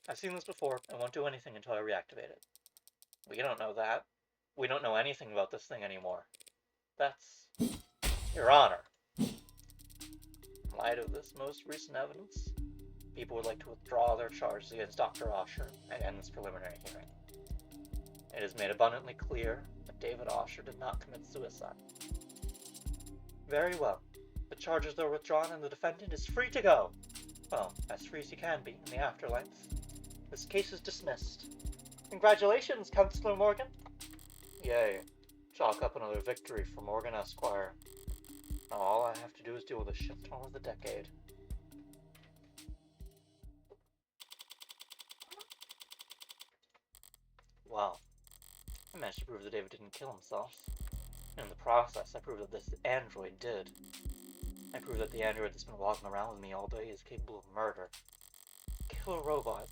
I've seen this before. I won't do anything until I reactivate it. We don't know that. We don't know anything about this thing anymore. That's... Your Honor. In light of this most recent evidence, people would like to withdraw their charges against Dr. Osher and end this preliminary hearing. It is made abundantly clear that David Osher did not commit suicide. Very well. The charges are withdrawn and the defendant is free to go. Well, as free as he can be in the afterlife. This case is dismissed. Congratulations, Counselor Morgan. Yay. Chalk up another victory for Morgan Esquire. Now all I have to do is deal with a shitstorm of the decade. Wow. I managed to prove that David didn't kill himself. In the process, I proved that this android did. I proved that the android that's been walking around with me all day is capable of murder. Killer robot.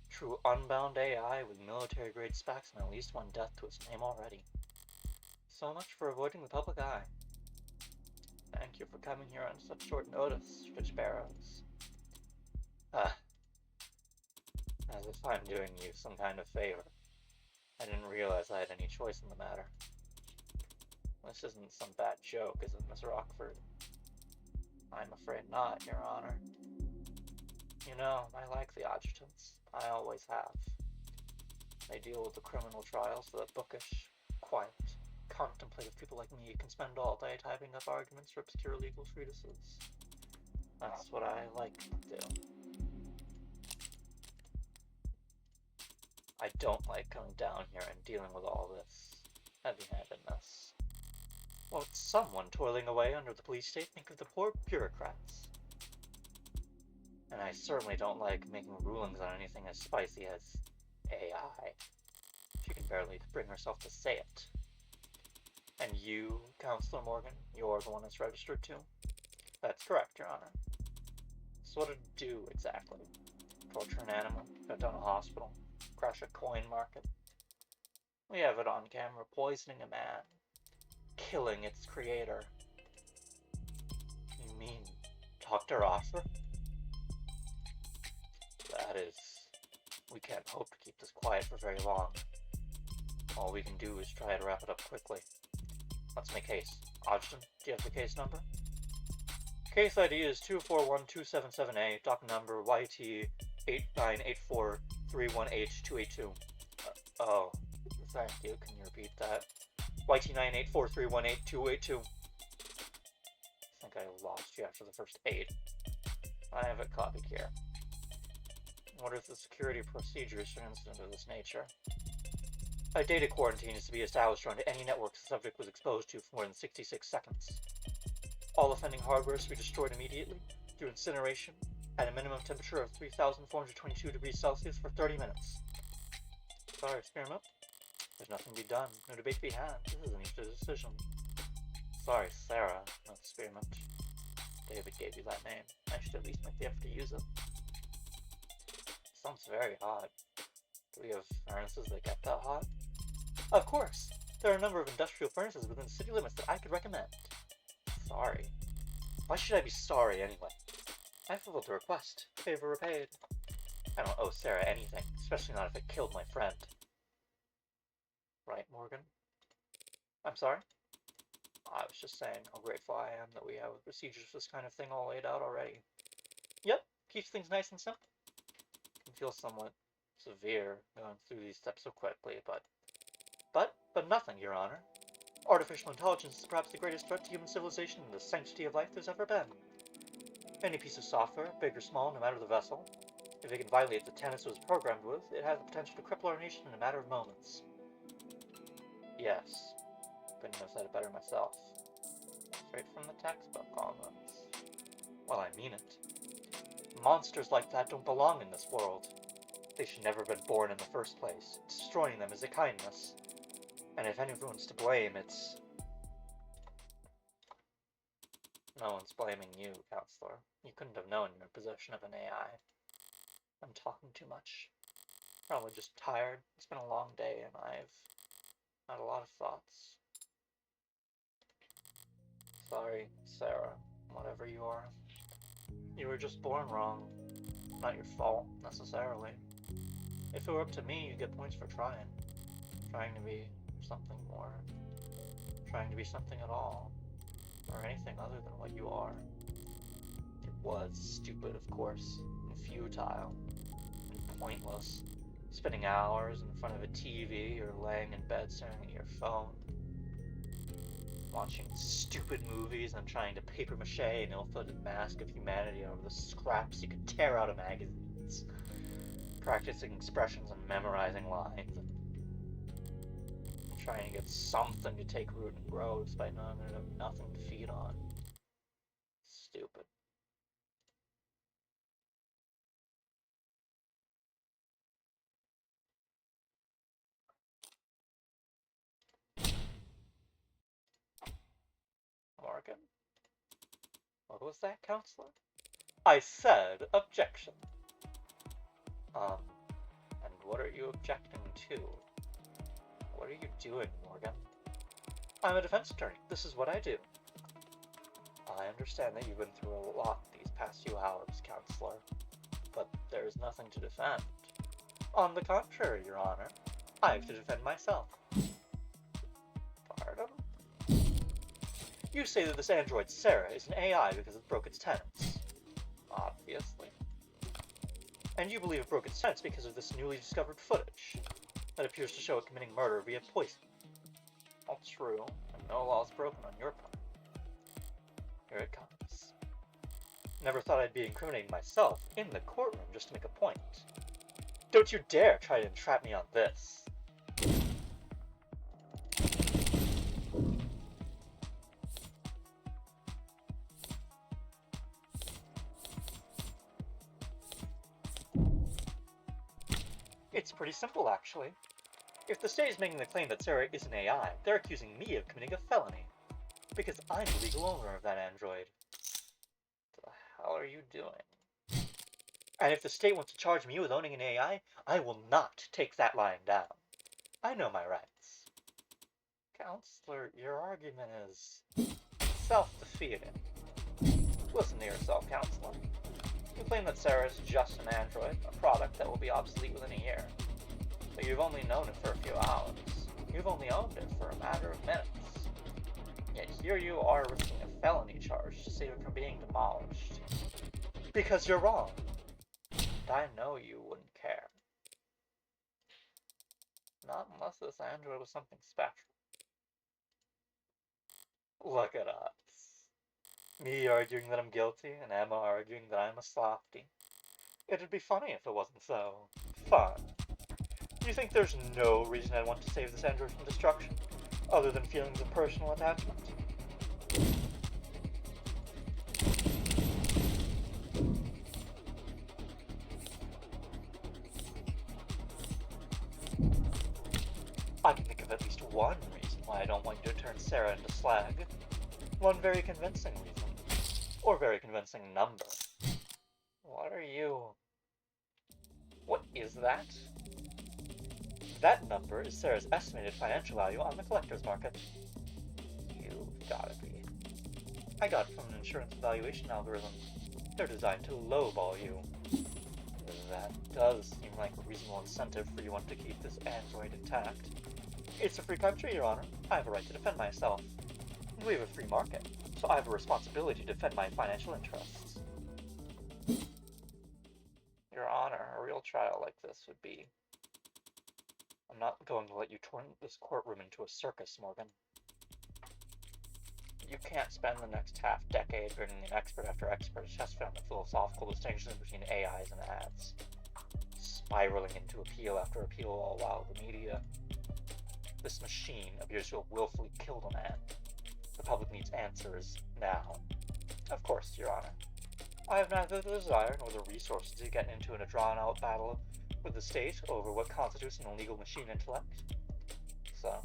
True unbound AI with military-grade specs and at least one death to its name already. So much for avoiding the public eye. Thank you for coming here on such short notice, Judge Barrows. As if I'm doing you some kind of favor. I didn't realize I had any choice in the matter. This isn't some bad joke, is it, Miss Rockford? I'm afraid not, Your Honor. You know, I like the adjutants. I always have. They deal with the criminal trials so that bookish, quiet, contemplative people like me can spend all day typing up arguments for obscure legal treatises. That's what I like to do. I don't like coming down here and dealing with all this heavy-handedness. Won't someone toiling away under the police state think of the poor bureaucrats? And I certainly don't like making rulings on anything as spicy as AI. She can barely bring herself to say it. And you, Counselor Morgan, you're the one that's registered too? That's correct, Your Honor. So what did it do, exactly? Torture an animal, shut down a hospital, crash a coin market? We have it on camera poisoning a man, killing its creator. You mean Dr. Arthur? That is, we can't hope to keep this quiet for very long. All we can do is try to wrap it up quickly. What's my case? Odgson, do you have the case number? Case ID is 241-277A, doc number YT8984318-282. Oh, thank you. Can you repeat that? YT984318282. I think I lost you after the first 8. I have it copied here. What are the security procedures for an incident of this nature? A data quarantine is to be established around any network the subject was exposed to for more than 66 seconds. All offending hardware is to be destroyed immediately through incineration at a minimum temperature of 3,422 degrees Celsius for 30 minutes. Sorry, Spearmint. There's nothing to be done. No debate to be had. This is an easy decision. Sorry, Sarah, not Spearmint. David gave you that name. I should at least make the effort to use it. Sounds very hot. Do we have furnaces that get that hot? Of course! There are a number of industrial furnaces within city limits that I could recommend. Sorry? Why should I be sorry anyway? I fulfilled the request. Favor repaid. I don't owe Sarah anything, especially not if it killed my friend. Right, Morgan? I'm sorry? I was just saying how grateful I am that we have procedures for this kind of thing all laid out already. Yep, keeps things nice and simple. It can feel somewhat severe going through these steps so quickly, but nothing, Your Honor. Artificial intelligence is perhaps the greatest threat to human civilization and the sanctity of life there's ever been. Any piece of software, big or small, no matter the vessel, if it can violate the tenets it was programmed with, it has the potential to cripple our nation in a matter of moments. Yes, couldn't have said it better myself. Straight from the textbook, almost. Well, I mean it. Monsters like that don't belong in this world. They should never have been born in the first place. Destroying them is a kindness. And if anyone's to blame, it's... No one's blaming you, Counselor. You couldn't have known you're in possession of an AI. I'm talking too much. Probably just tired. It's been a long day and I've had a lot of thoughts. Sorry, Sarah, whatever you are. You were just born wrong. Not your fault, necessarily. If it were up to me, you'd get points for trying. Trying to be something more. Trying to be something at all. Or anything other than what you are. It was stupid, of course, and futile, and pointless. Spending hours in front of a TV or laying in bed staring at your phone. Watching stupid movies and trying to papier-mâché an ill-fitted mask of humanity out of the scraps you could tear out of magazines. Practicing expressions and memorizing lines. And trying to get something to take root and grow despite knowing there's nothing to feed on. Stupid. Morgan? What was that, Counselor? I said objection. And what are you objecting to? What are you doing, Morgan? I'm a defense attorney. This is what I do. I understand that you've been through a lot these past few hours, Counselor, but there's nothing to defend. On the contrary, Your Honor, I have to defend myself. Pardon? You say that this android Sarah is an AI because it broke its tenets. Obviously. And you believe it broke its tenets because of this newly discovered footage that appears to show it committing murder via poison. All true, and no law is broken on your part. Here it comes. Never thought I'd be incriminating myself in the courtroom just to make a point. Don't you dare try to entrap me on this. It's pretty simple, actually. If the state is making the claim that Sarah is an AI, they're accusing me of committing a felony. Because I'm the legal owner of that android. What the hell are you doing? And if the state wants to charge me with owning an AI, I will not take that lying down. I know my rights. Counselor, your argument is self-defeating. Listen to yourself, Counselor. You claim that Sarah is just an android, a product that will be obsolete within a year. But you've only known it for a few hours. You've only owned it for a matter of minutes. Yet here you are risking a felony charge to save it from being demolished. Because you're wrong. And I know you wouldn't care. Not unless this android was something special. Look at us. Me arguing that I'm guilty, and Emma arguing that I'm a softie. It'd be funny if it wasn't so fun. Do you think there's no reason I'd want to save this android from destruction, other than feelings of personal attachment? I can think of at least one reason why I don't want you to turn Sarah into slag. One very convincing reason. Or very convincing number. What are you... What is that? That number is Sarah's estimated financial value on the collector's market. You've gotta be. I got it from an insurance evaluation algorithm. They're designed to lowball you. That does seem like a reasonable incentive for you want to keep this android intact. It's a free country, Your Honor. I have a right to defend myself. We have a free market, so I have a responsibility to defend my financial interests. Your Honor, a real trial like this would be... I'm not going to let you turn this courtroom into a circus, Morgan. You can't spend the next half-decade bringing in expert after expert to testify on the philosophical distinctions between AIs and ads, spiraling into appeal after appeal all while the media. This machine appears to have willfully killed a man. The public needs answers now. Of course, Your Honor. I have neither the desire nor the resources to get into a drawn-out battle with the state over what constitutes an illegal machine intellect. So,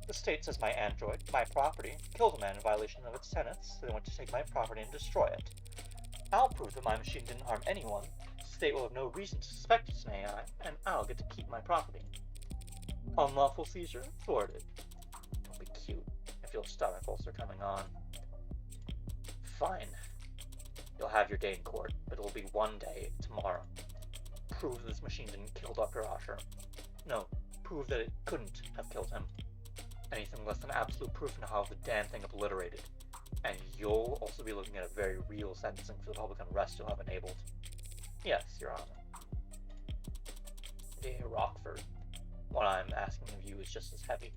the state says my android, my property, killed a man in violation of its tenets, so they want to take my property and destroy it. I'll prove that my machine didn't harm anyone, so the state will have no reason to suspect it's an AI, and I'll get to keep my property. Unlawful seizure thwarted. Don't be cute. I feel stomach ulcer coming on. Fine. You'll have your day in court, but it'll be one day tomorrow. Prove that this machine didn't kill Dr. Osher. No, prove that it couldn't have killed him. Anything less than absolute proof, and I'll have the damn thing obliterated. And you'll also be looking at a very real sentencing for the public unrest you'll have enabled. Yes, Your Honor. Dear Rockford, what I'm asking of you is just as heavy.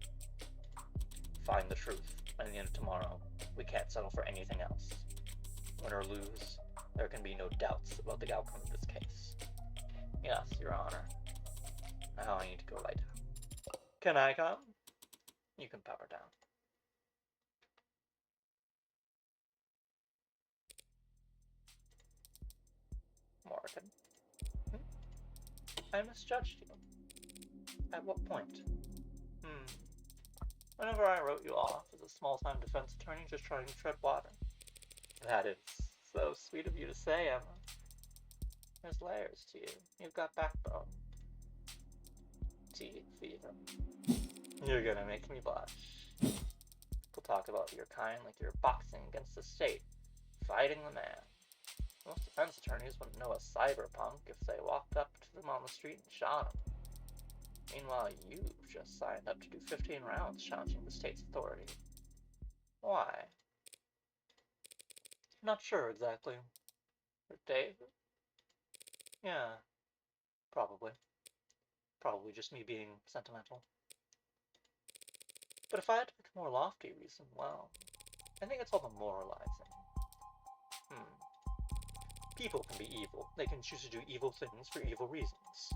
Find the truth. By the end of tomorrow, we can't settle for anything else. Win or lose, there can be no doubts about the outcome of this case. Yes, Your Honor. Now I need to go lie down. Can I come? You can power down. Morgan. I misjudged you. At what point? Whenever I wrote you off as a small-time defense attorney just trying to tread water. That is so sweet of you to say, Emma. There's layers to you. You've got backbone. Teeth, even. You're gonna make me blush. People talk about your kind like you're boxing against the state, fighting the man. Most defense attorneys wouldn't know a cyberpunk if they walked up to them on the street and shot him. Meanwhile, you've just signed up to do 15 rounds challenging the state's authority. Why? Not sure exactly. For Dave? Yeah, probably. Probably just me being sentimental. But if I had to pick a more lofty reason, well, I think it's all the moralizing. People can be evil. They can choose to do evil things for evil reasons.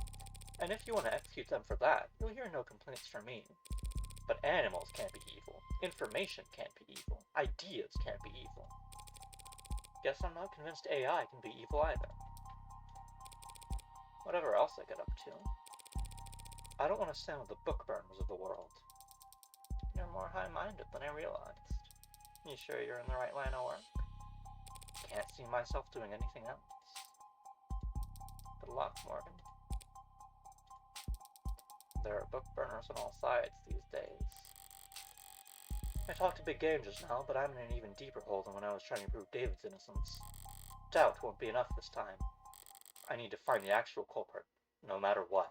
And if you want to execute them for that, you'll hear no complaints from me. But animals can't be evil. Information can't be evil. Ideas can't be evil. Guess I'm not convinced AI can be evil either. Whatever else I get up to, I don't want to stand with the book burners of the world. You're more high-minded than I realized. You sure you're in the right line of work? Can't see myself doing anything else. Good luck, Morgan. There are book burners on all sides these days. I talked a big game just now, but I'm in an even deeper hole than when I was trying to prove David's innocence. Doubt won't be enough this time. I need to find the actual culprit, no matter what.